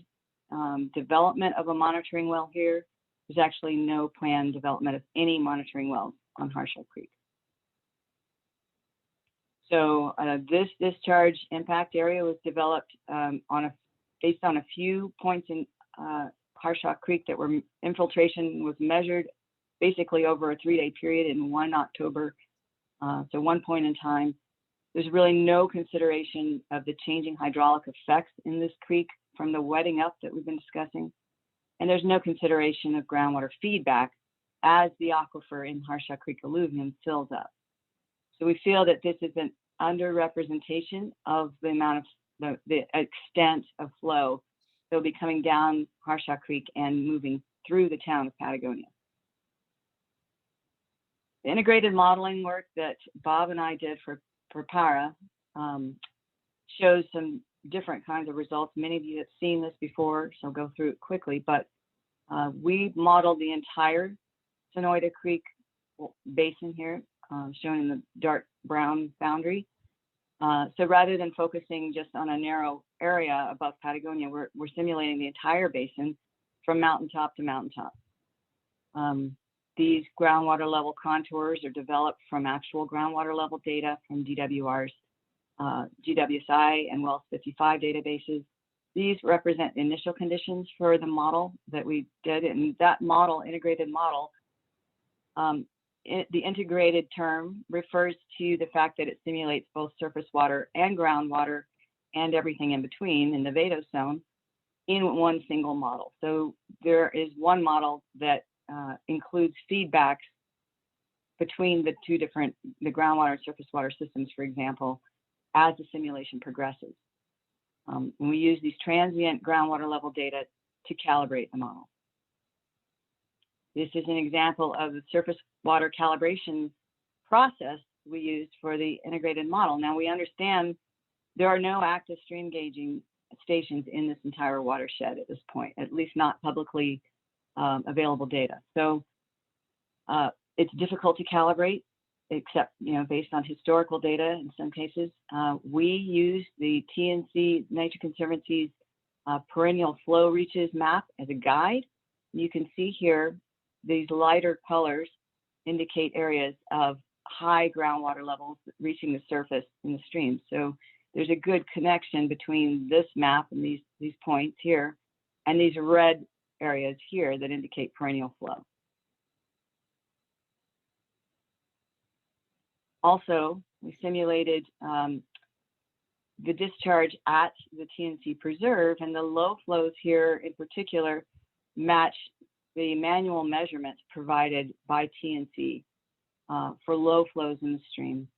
development of a monitoring well here. There's actually no planned development of any monitoring wells on Harshaw Creek. So this discharge impact area was developed based on a few points in Harshaw Creek that were infiltration was measured basically over a 3-day period in 1 October. So one point in time. There's really no consideration of the changing hydraulic effects in this creek from the wetting up that we've been discussing. And there's no consideration of groundwater feedback as the aquifer in Harshaw Creek alluvium fills up. So we feel that this is an underrepresentation of the amount of the extent of flow that will be coming down Harshaw Creek and moving through the town of Patagonia. The integrated modeling work that Bob and I did for PARA shows some different kinds of results. Many of you have seen this before, so I'll go through it quickly, but we modeled the entire Sonoyta Creek basin here, shown in the dark brown boundary. So rather than focusing just on a narrow area above Patagonia, we're simulating the entire basin from mountaintop to mountaintop. These groundwater level contours are developed from actual groundwater level data from DWR's GWSI and Wells 55 databases. These represent initial conditions for the model that we did, and that model, integrated model, the integrated term refers to the fact that it simulates both surface water and groundwater and everything in between in the vadose zone in one single model. So there is one model that includes feedbacks between the two different, the groundwater and surface water systems, for example, as the simulation progresses. And we use these transient groundwater level data to calibrate the model. This is an example of the surface water calibration process we used for the integrated model. Now we understand there are no active stream gauging stations in this entire watershed at this point, at least not publicly available data. So it's difficult to calibrate, except based on historical data in some cases. We use the TNC Nature Conservancy's perennial flow reaches map as a guide. You can see here these lighter colors indicate areas of high groundwater levels reaching the surface in the stream. So there's a good connection between this map and these points here and these red areas here that indicate perennial flow. Also, we simulated the discharge at the TNC preserve, and the low flows here in particular match the manual measurements provided by TNC for low flows in the stream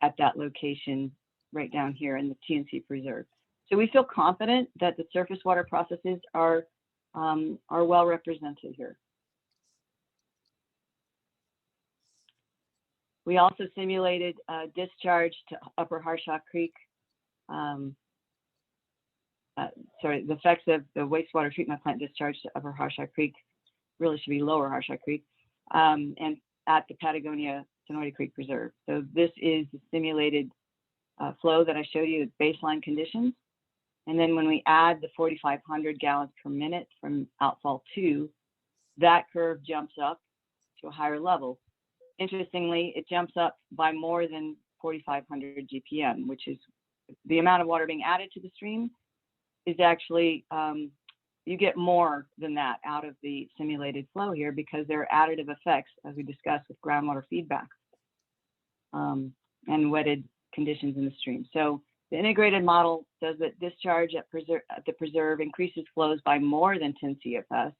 at that location right down here in the TNC preserve. So we feel confident that the surface water processes are well represented here. We also simulated discharge to Upper Harshaw Creek. Sorry, the effects of the wastewater treatment plant discharge to Upper Harshaw Creek, really should be Lower Harshaw Creek, and at the Patagonia Sonoyta Creek Preserve. So this is the simulated flow that I showed you at baseline conditions. And then when we add the 4,500 gallons per minute from outfall 2, that curve jumps up to a higher level. Interestingly, it jumps up by more than 4,500 GPM, which is the amount of water being added to the stream is actually, you get more than that out of the simulated flow here because there are additive effects, as we discussed, with groundwater feedback and wetted conditions in the stream. So the integrated model says that discharge at the preserve increases flows by more than 10 CFS,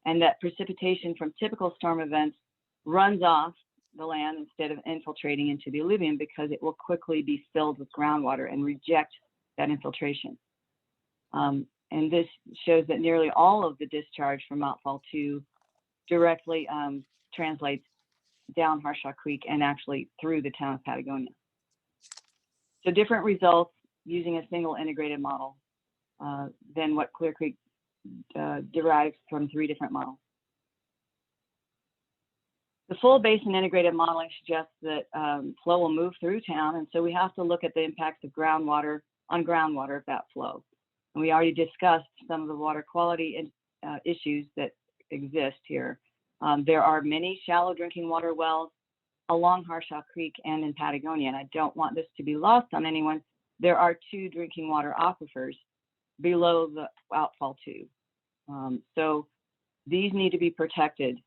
and that precipitation from typical storm events runs off the land instead of infiltrating into the alluvium because it will quickly be filled with groundwater and reject that infiltration. And this shows that nearly all of the discharge from outfall 2 directly translates down Harshaw Creek and actually through the town of Patagonia. So different results using a single integrated model than what Clear Creek derives from 3 different models. The full basin integrated modeling suggests that flow will move through town, and so we have to look at the impacts of groundwater on groundwater of that flow. And we already discussed some of the water quality issues that exist here. There are many shallow drinking water wells along Harshaw Creek and in Patagonia, and I don't want this to be lost on anyone. There are 2 drinking water aquifers below the outfall 2. So these need to be protected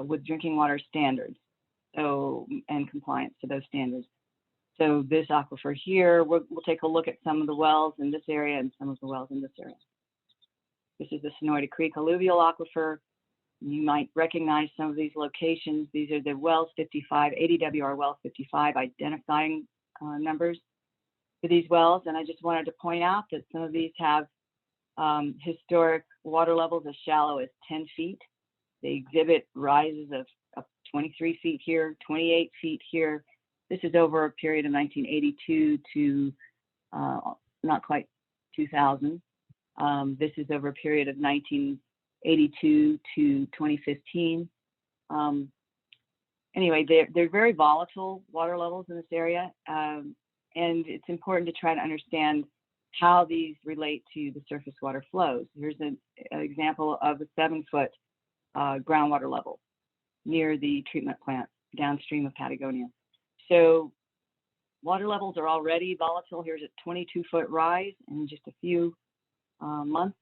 with drinking water standards and compliance to those standards. So this aquifer here, we'll take a look at some of the wells in this area and some of the wells in this area. This is the Sonoyta Creek alluvial aquifer. You might recognize some of these locations. These are the Wells 55, ADWR Wells 55 identifying numbers for these wells. And I just wanted to point out that some of these have historic water levels as shallow as 10 feet. They exhibit rises of 23 feet here, 28 feet here. This is over a period of 1982 to not quite 2000. This is over a period of 1982 to 2015. Anyway, they're very volatile water levels in this area, and it's important to try to understand how these relate to the surface water flows. Here's an example of a 7-foot groundwater level near the treatment plant downstream of Patagonia. So water levels are already volatile. Here's a 22-foot rise in just a few months.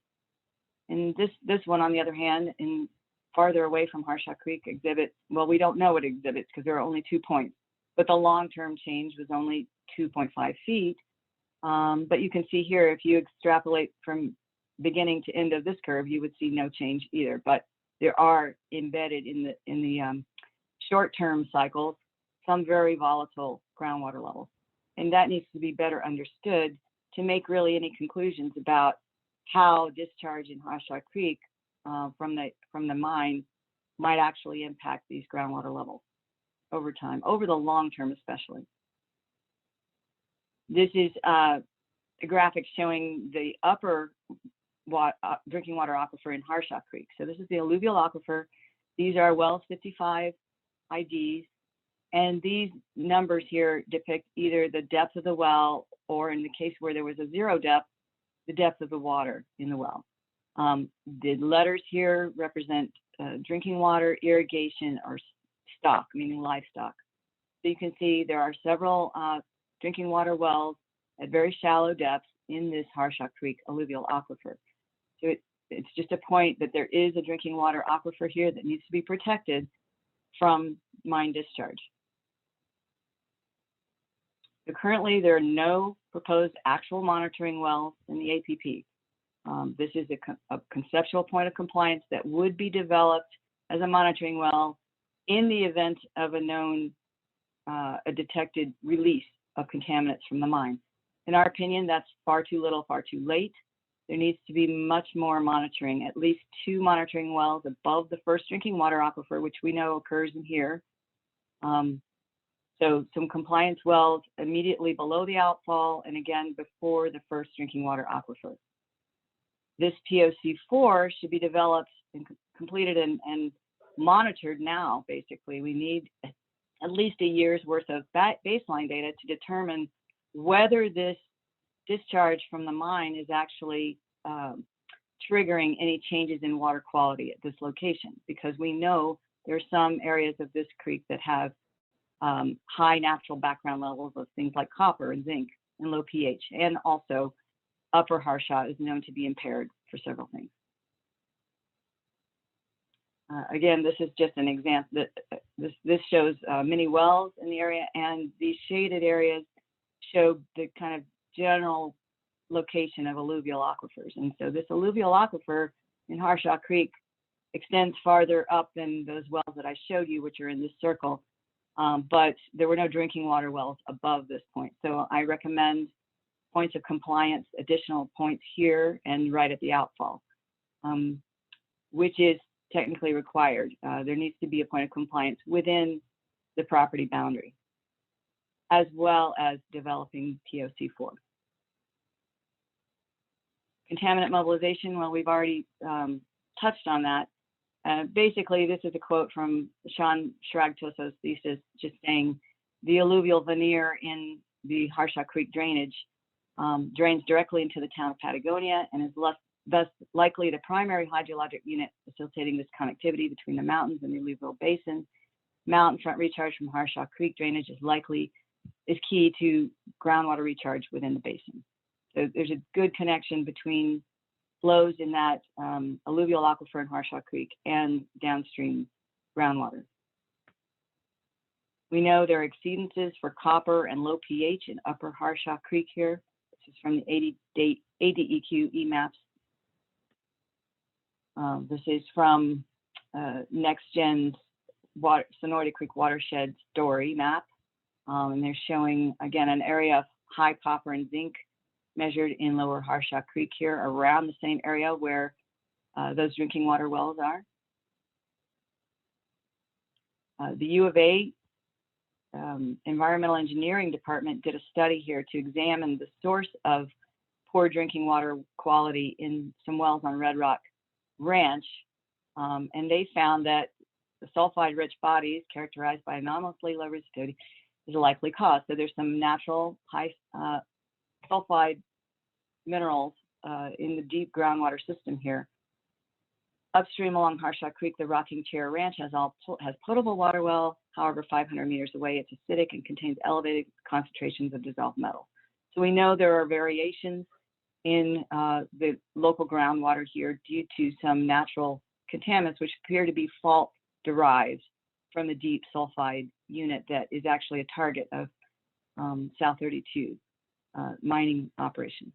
And this one, on the other hand, in farther away from Harshaw Creek exhibits, well, we don't know what it exhibits because there are only 2 points, but the long-term change was only 2.5 feet. But you can see here, if you extrapolate from beginning to end of this curve, you would see no change either. But there are embedded in the short-term cycles some very volatile groundwater levels, and that needs to be better understood to make really any conclusions about how discharge in Harshaw Creek from the mine might actually impact these groundwater levels over time, over the long term especially. This is a graphic showing the upper drinking water aquifer in Harshaw Creek. So this is the alluvial aquifer. These are wells 55 IDs, and these numbers here depict either the depth of the well, or in the case where there was a 0 depth, the depth of the water in the well. The letters here represent drinking water, irrigation, or stock, meaning livestock. So you can see there are several drinking water wells at very shallow depths in this Harshaw Creek alluvial aquifer. So it's just a point that there is a drinking water aquifer here that needs to be protected from mine discharge. So currently, there are no proposed actual monitoring wells in the APP. This is a conceptual point of compliance that would be developed as a monitoring well in the event of a known, a detected release of contaminants from the mine. In our opinion, that's far too little, far too late. There needs to be much more monitoring, at least 2 monitoring wells above the first drinking water aquifer, which we know occurs in here. So some compliance wells immediately below the outfall, and again, before the first drinking water aquifer. This POC4 should be developed and completed and monitored now, basically. We need at least a year's worth of baseline data to determine whether this discharge from the mine is actually triggering any changes in water quality at this location, because we know there are some areas of this creek that have high natural background levels of things like copper and zinc and low pH, and also upper Harshaw is known to be impaired for several things. Again, this is just an example. This shows many wells in the area, and these shaded areas show the kind of general location of alluvial aquifers. And so this alluvial aquifer in Harshaw Creek extends farther up than those wells that I showed you, which are in this circle. But there were no drinking water wells above this point. So I recommend points of compliance, additional points here and right at the outfall, which is technically required. There needs to be a point of compliance within the property boundary, as well as developing POC4. Contaminant mobilization, well, we've already touched on that. Basically, this is a quote from Sean Shragtoso's thesis, just saying the alluvial veneer in the Harshaw Creek drainage drains directly into the town of Patagonia and is thus likely the primary hydrologic unit facilitating this connectivity between the mountains and the alluvial basin. Mountain front recharge from Harshaw Creek drainage is key to groundwater recharge within the basin. So there's a good connection between flows in that alluvial aquifer in Harshaw Creek and downstream groundwater. We know there are exceedances for copper and low pH in upper Harshaw Creek here. This is from the ADEQ EMAPS. This is from NextGen's Sonoita Creek watershed story map. And they're showing, again, an area of high copper and zinc measured in lower Harshaw Creek here, around the same area where those drinking water wells are. The U of A environmental engineering department did a study here to examine the source of poor drinking water quality in some wells on Red Rock Ranch. And they found that the sulfide-rich bodies characterized by anomalously low resistivity is a likely cause. So there's some natural high sulfide minerals in the deep groundwater system here. Upstream along Harshaw Creek, the Rocking Chair Ranch has potable water well. However, 500 meters away, it's acidic and contains elevated concentrations of dissolved metal. So we know there are variations in the local groundwater here due to some natural contaminants, which appear to be fault derived from the deep sulfide unit that is actually a target of South 32 mining operations.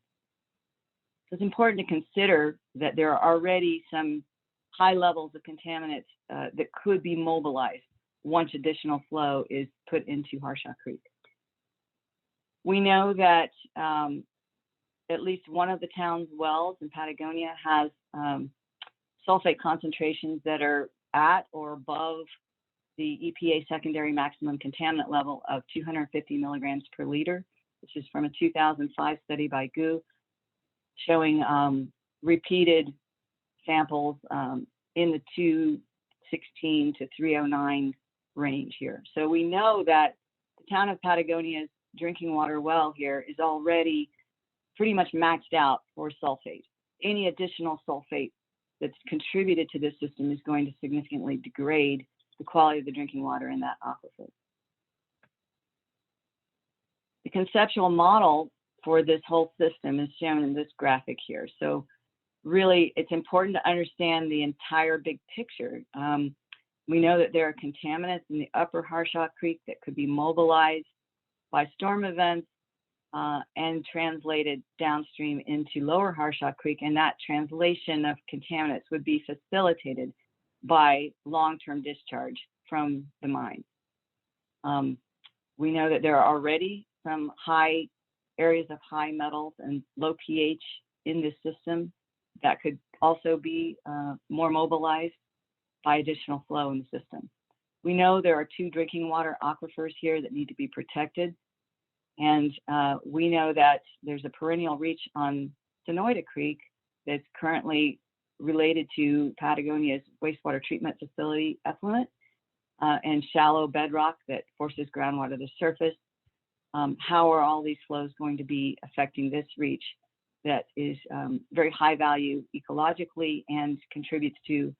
So it's important to consider that there are already some high levels of contaminants that could be mobilized once additional flow is put into Harshaw Creek. We know that at least one of the town's wells in Patagonia has sulfate concentrations that are at or above the EPA secondary maximum contaminant level of 250 milligrams per liter. This is from a 2005 study by GU showing repeated samples in the 216 to 309 range here. So we know that the town of Patagonia's drinking water well here is already pretty much maxed out for sulfate. Any additional sulfate that's contributed to this system is going to significantly degrade the quality of the drinking water in that aquifer. The conceptual model for this whole system is shown in this graphic here. So really, it's important to understand the entire big picture. We know that there are contaminants in the upper Harshaw Creek that could be mobilized by storm events and translated downstream into lower Harshaw Creek, and that translation of contaminants would be facilitated by long-term discharge from the mine. We know that there are already some high areas of high metals and low pH in this system that could also be more mobilized by additional flow in the system. We know there are 2 drinking water aquifers here that need to be protected. And we know that there's a perennial reach on Sonoyta Creek that's currently related to Patagonia's wastewater treatment facility effluent and shallow bedrock that forces groundwater to surface. How are all these flows going to be affecting this reach that is very high value ecologically and contributes to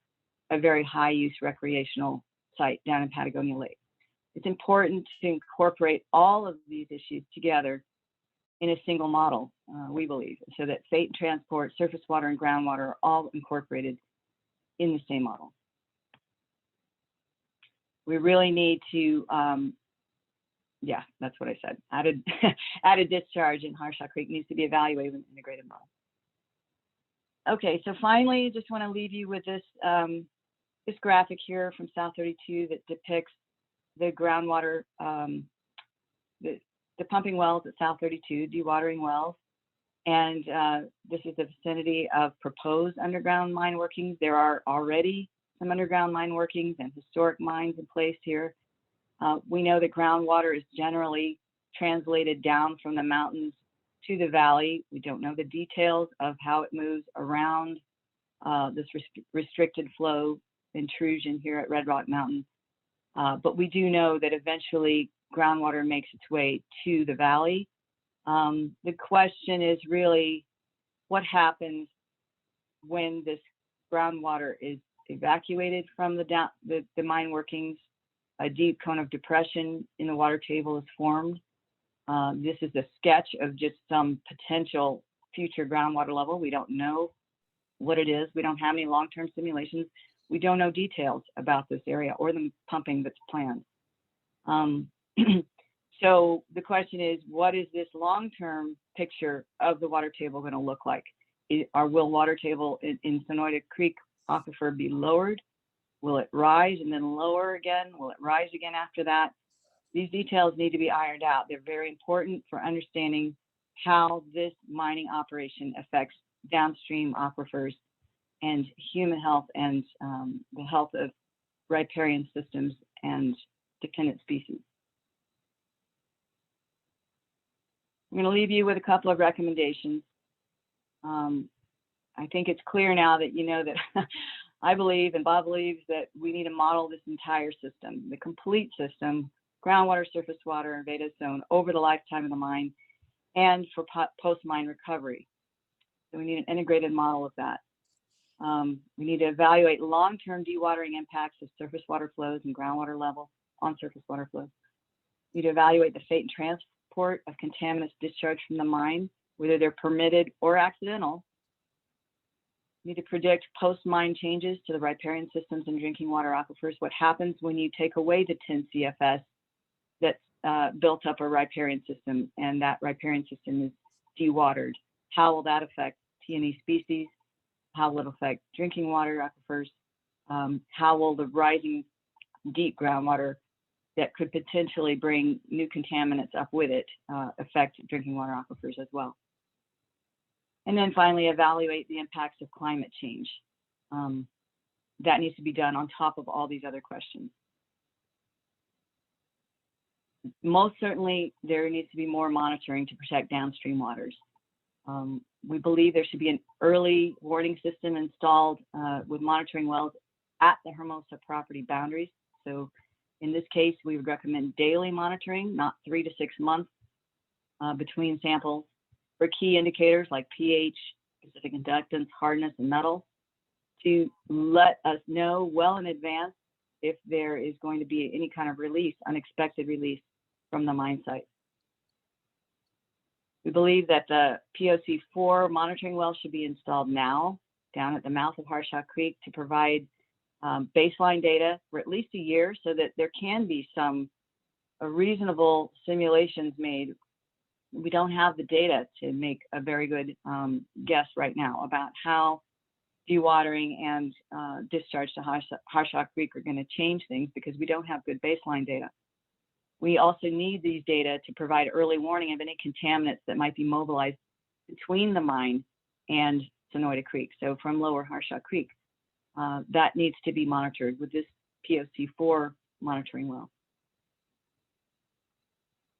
a very high use recreational site down in Patagonia Lake? It's important to incorporate all of these issues together in a single model, we believe, so that fate and transport, surface water and groundwater are all incorporated in the same model. We really need to, yeah, that's what I said. Added discharge in Harshaw Creek needs to be evaluated with an integrated model. Okay, so finally, just want to leave you with this, this graphic here from South 32 that depicts the groundwater, the pumping wells at South 32, dewatering wells. And this is the vicinity of proposed underground mine workings. There are already some underground mine workings and historic mines in place here. We know that groundwater is generally translated down from the mountains to the valley. We don't know the details of how it moves around this restricted flow intrusion here at Red Rock Mountain. But we do know that eventually groundwater makes its way to the valley. The question is really what happens when this groundwater is evacuated from the mine workings. A deep cone of depression in the water table is formed. This is a sketch of just some potential future groundwater level. We don't know what it is. We don't have any long-term simulations. We don't know details about this area or the pumping that's planned. So the question is, what is this long-term picture of the water table going to look like? Will water table in Sonoyta Creek aquifer be lowered? Will it rise and then lower again? Will it rise again after that? These details need to be ironed out. They're very important for understanding how this mining operation affects downstream aquifers and human health and the health of riparian systems and dependent species. I'm going to leave you with a couple of recommendations. I think it's clear now that you know that I believe and Bob believes that we need to model this entire system, the complete system, groundwater, surface water, and Veda zone over the lifetime of the mine and for post-mine recovery. So we need an integrated model of that. We need to evaluate long-term dewatering impacts of surface water flows and groundwater level on surface water flows. We need to evaluate the fate and transport of contaminants discharged from the mine, whether they're permitted or accidental. We need to predict post-mine changes to the riparian systems and drinking water aquifers. What happens when you take away the 10 CFS that's built up a riparian system and that riparian system is dewatered? How will that affect T&E species? How will it affect drinking water aquifers? How will the rising deep groundwater that could potentially bring new contaminants up with it affect drinking water aquifers as well? And then finally, evaluate the impacts of climate change. That needs to be done on top of all these other questions. Most certainly, there needs to be more monitoring to protect downstream waters. We believe there should be an early warning system installed with monitoring wells at the Hermosa property boundaries. So in this case, we would recommend daily monitoring, not 3 to 6 months between samples, for key indicators like pH, specific inductance, hardness, and metal, to let us know well in advance if there is going to be any kind of release, unexpected release from the mine site. We believe that the POC4 monitoring well should be installed now down at the mouth of Harshaw Creek to provide baseline data for at least a year so that there can be some reasonable simulations made. We don't have the data to make a very good guess right now about how dewatering and discharge to Harshaw Creek are going to change things because we don't have good baseline data. We also need these data to provide early warning of any contaminants that might be mobilized between the mine and Sonoyta Creek, so from lower Harshaw Creek. That needs to be monitored with this POC4 monitoring well.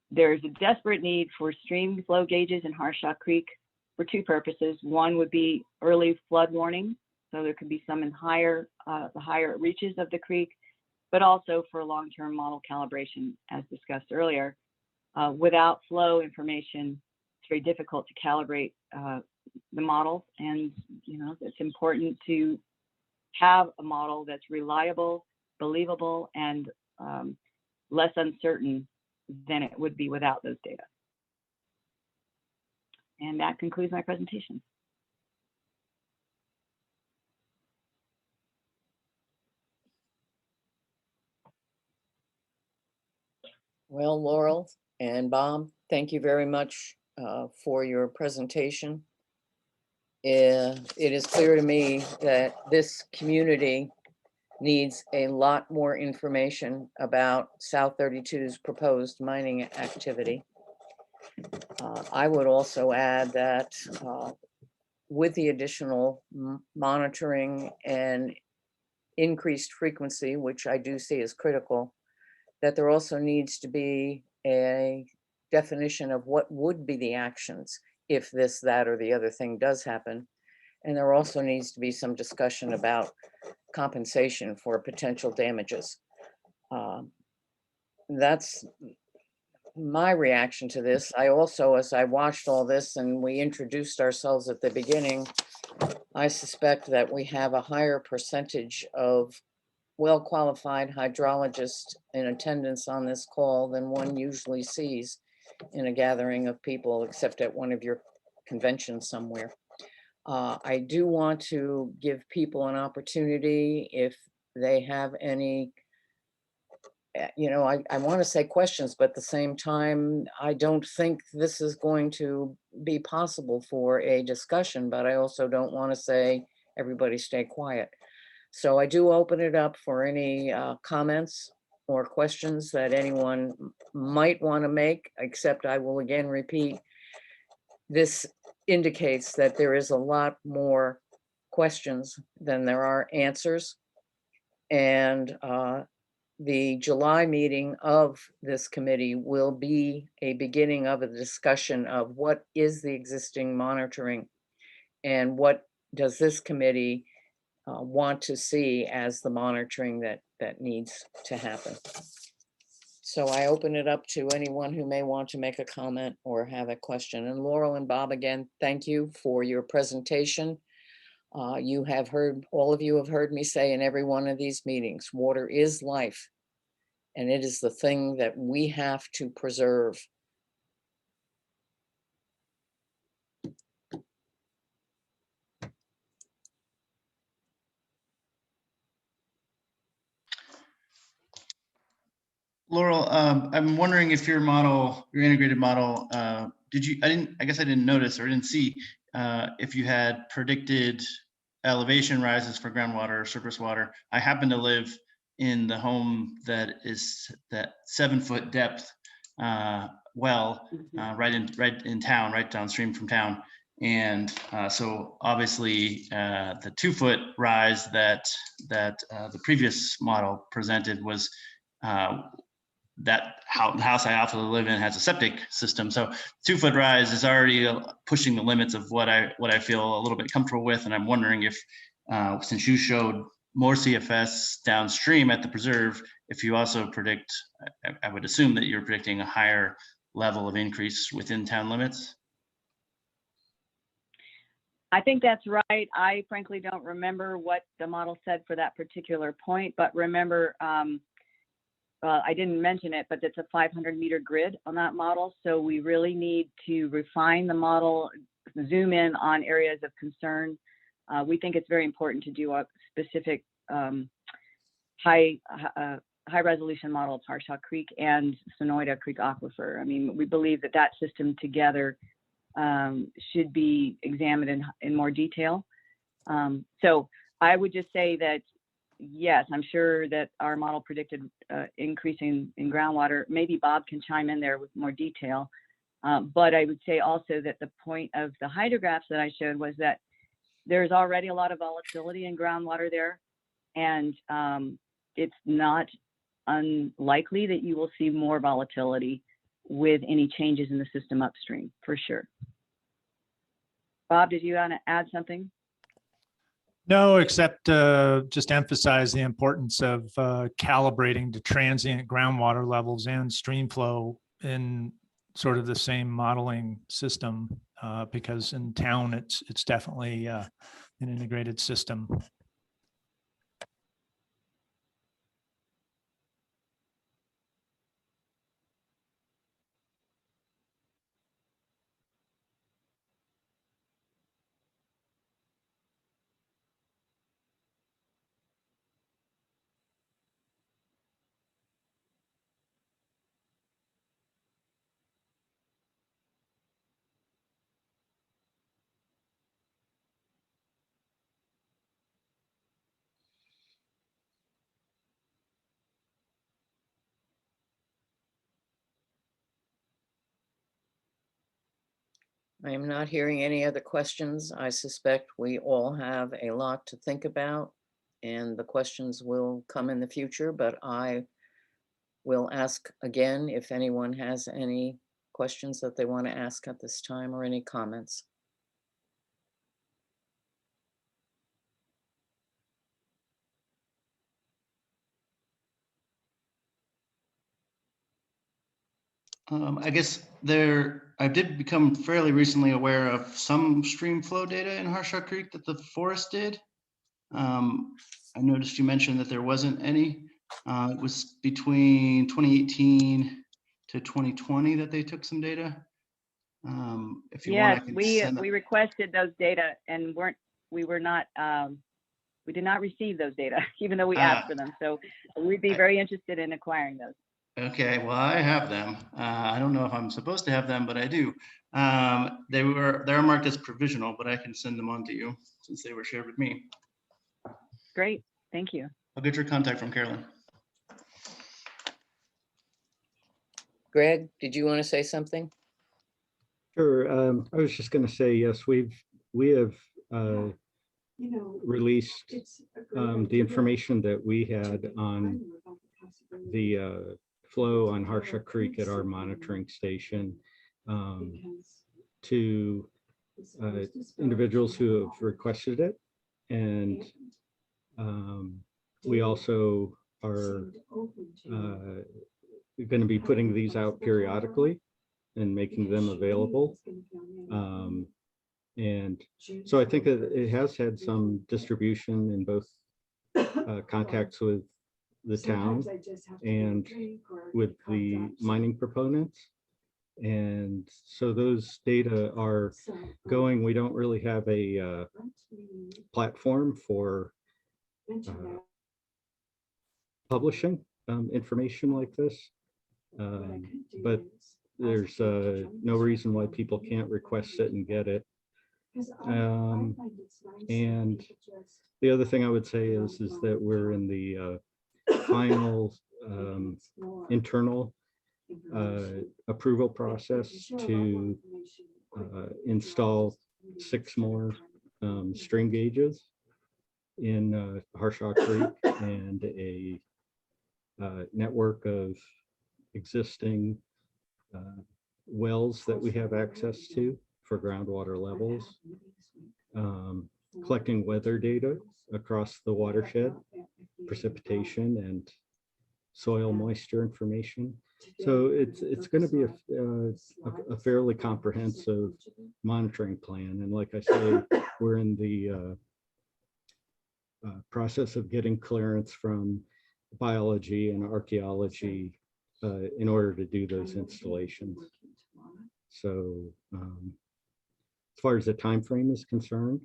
There's a desperate need for stream flow gauges in Harshaw Creek for two purposes. One would be early flood warning, so there could be some in the higher reaches of the creek, but also for long-term model calibration, as discussed earlier. Without flow information, it's very difficult to calibrate the models, and it's important to have a model that's reliable, believable, and less uncertain than it would be without those data. And that concludes my presentation. Well, Laurel and Bob, thank you very much for your presentation. It is clear to me that this community needs a lot more information about South 32's proposed mining activity. I would also add that with the additional monitoring and increased frequency, which I do see as critical, that there also needs to be a definition of what would be the actions if this, that, or the other thing does happen. And there also needs to be some discussion about compensation for potential damages. That's my reaction to this. I also, as I watched all this and we introduced ourselves at the beginning, I suspect that we have a higher percentage of well-qualified hydrologists in attendance on this call than one usually sees in a gathering of people, except at one of your conventions somewhere. I do want to give people an opportunity if they have any, I want to say questions, but at the same time, I don't think this is going to be possible for a discussion, but I also don't want to say, everybody stay quiet. So I do open it up for any comments or questions that anyone might want to make, except I will again repeat, this indicates that there is a lot more questions than there are answers. And the July meeting of this committee will be a beginning of a discussion of what is the existing monitoring and what does this committee want to see as the monitoring that needs to happen. So I open it up to anyone who may want to make a comment or have a question. And Laurel and Bob, again, thank you for your presentation. You have heard, all of you have heard me say in every one of these meetings, water is life. And it is the thing that we have to preserve. Laurel, I'm wondering if your model, your integrated model, I guess I didn't notice or didn't see if you had predicted elevation rises for groundwater or surface water. I happen to live in the home that is that 7-foot depth well, right in town, right downstream from town. And so obviously the 2-foot rise that the previous model presented was that the house I also live in has a septic system. So 2-foot rise is already pushing the limits of what I feel a little bit comfortable with. And I'm wondering if, since you showed more CFS downstream at the preserve, if you also predict, I would assume that you're predicting a higher level of increase within town limits. I think that's right. I frankly don't remember what the model said for that particular point, but remember, I didn't mention it, but it's a 500-meter grid on that model. So we really need to refine the model, zoom in on areas of concern. We think it's very important to do a specific high resolution model of Harshaw Creek and Sonoyta Creek Aquifer. I mean, we believe that system together should be examined in more detail. So I would just say that, yes, I'm sure that our model predicted increasing in groundwater. Maybe Bob can chime in there with more detail. But I would say also that the point of the hydrographs that I showed was that there's already a lot of volatility in groundwater there. And it's not unlikely that you will see more volatility with any changes in the system upstream, for sure. Bob, did you want to add something? No, except just emphasize the importance of calibrating to transient groundwater levels and stream flow in sort of the same modeling system, because in town it's definitely an integrated system. I am not hearing any other questions. I suspect we all have a lot to think about, and the questions will come in the future, but I will ask again if anyone has any questions that they want to ask at this time or any comments. I guess I did become fairly recently aware of some stream flow data in Harshaw Creek that the forest did. I noticed you mentioned that there wasn't any. It was between 2018 to 2020 that they took some data. If you want, I can send them. We requested those data and we did not receive those data, even though we asked for them. So we'd be very interested in acquiring those. Okay, well, I have them. I don't know if I'm supposed to have them, but I do. They're marked as provisional, but I can send them on to you since they were shared with me. Great, thank you. I'll get your contact from Carolyn. Greg, did you want to say something? Sure. I was just going to say, yes, we have released the information that we had on the flow on Harsha Creek at our monitoring station to individuals who have requested it. And we also are going to be putting these out periodically and making them available. And so I think that it has had some distribution in both contacts with the town and with the mining proponents. And so those data are going. We don't really have a platform for publishing information like this, but there's no reason why people can't request it and get it. And the other thing I would say is that we're in the final internal approval process to install 6 more string gauges in Harshaw Creek and a network of existing wells that we have access to for groundwater levels, collecting weather data across the watershed, precipitation and soil moisture information. So it's going to be a fairly comprehensive monitoring plan. And like I say, we're in the process of getting clearance from biology and archaeology in order to do those installations. So as far as the time frame is concerned,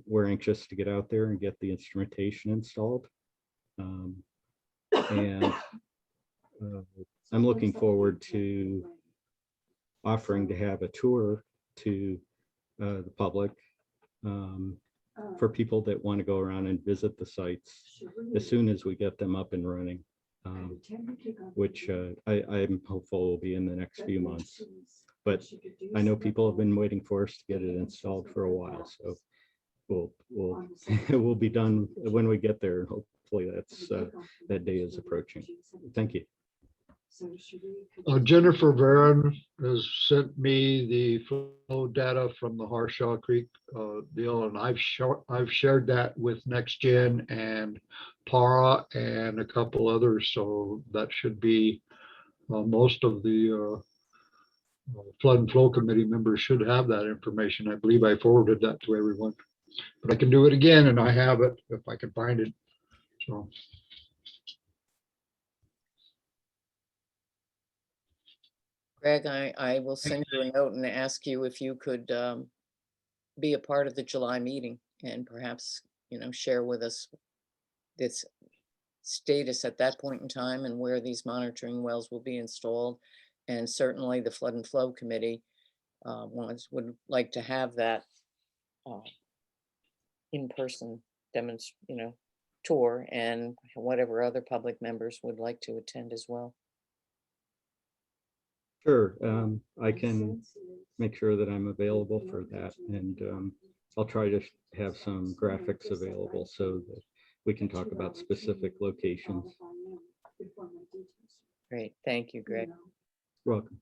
we're anxious to get out there and get the instrumentation installed. And I'm looking forward to offering to have a tour to the public for people that want to go around and visit the sites as soon as we get them up and running, which I'm hopeful will be in the next few months. But I know people have been waiting for us to get it installed for a while, so we'll be done when we get there. Hopefully that's that day is approaching. Thank you. Jennifer Varon has sent me the flow data from the Harshaw Creek deal, and I've shared that with NextGen and Para and a couple others. So that should be most of the flood and flow committee members should have that information. I believe I forwarded that to everyone, but I can do it again, and I have it if I can find it. So. Greg, I will send you a note and ask you if you could be a part of the July meeting and perhaps, share with us this status at that point in time and where these monitoring wells will be installed. And certainly the Flood and Flow Committee would like to have that in-person tour, and whatever other public members would like to attend as well. Sure, I can make sure that I'm available for that, and I'll try to have some graphics available so that we can talk about specific locations. Great, thank you, Greg. You're welcome.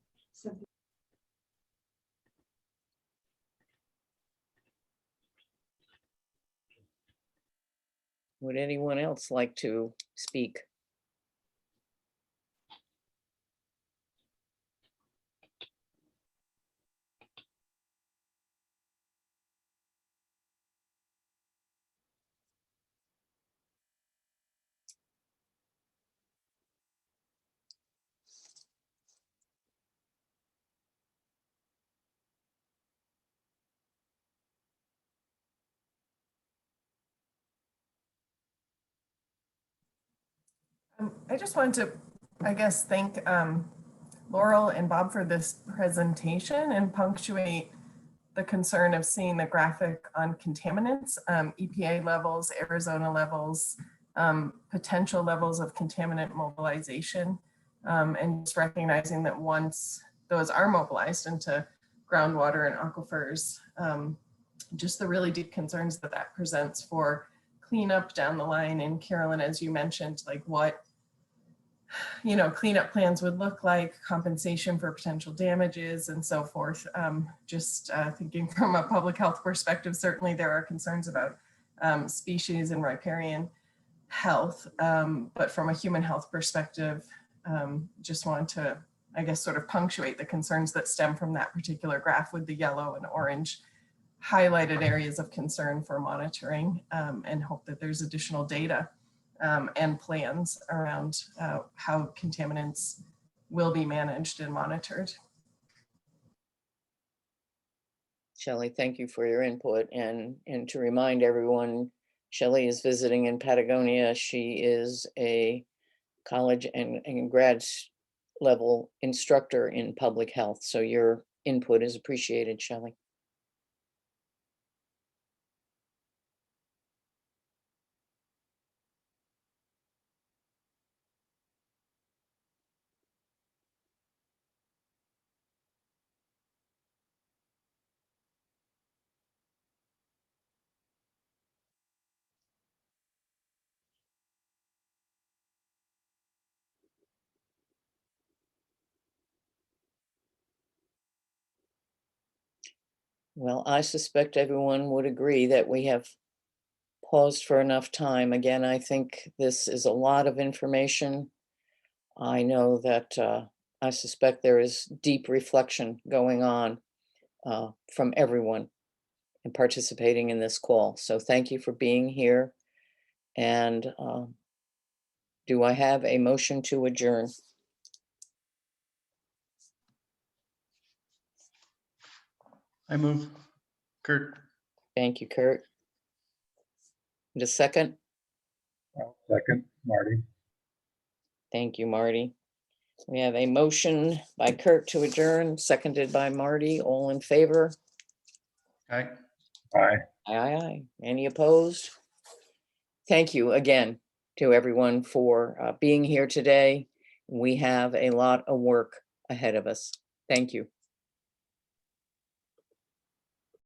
Would anyone else like to speak? I just wanted to, thank Laurel and Bob for this presentation and punctuate the concern of seeing the graphic on contaminants, EPA levels, Arizona levels, potential levels of contaminant mobilization, and just recognizing that once those are mobilized into groundwater and aquifers, just the really deep concerns that presents for cleanup down the line. And Carolyn, as you mentioned, like what cleanup plans would look like, compensation for potential damages and so forth. Just thinking from a public health perspective, certainly there are concerns about species and riparian health, but from a human health perspective, just want to, I guess, sort of punctuate the concerns that stem from that particular graph with the yellow and orange highlighted areas of concern for monitoring, and hope that there's additional data and plans around how contaminants will be managed and monitored. Shelley, thank you for your input. And to remind everyone, Shelley is visiting in Patagonia. She is a college and grad level instructor in public health. So your input is appreciated, Shelley. Well, I suspect everyone would agree that we have paused for enough time. Again, I think this is a lot of information. I know that I suspect there is deep reflection going on from everyone and participating in this call. So thank you for being here. And do I have a motion to adjourn? I move. Kurt. Thank you, Kurt. And a second? Second, Marty. Thank you, Marty. We have a motion by Kurt to adjourn, seconded by Marty. All in favor? Aye. Aye. Aye, aye, aye. Any opposed? Thank you again to everyone for being here today. We have a lot of work ahead of us. Thank you.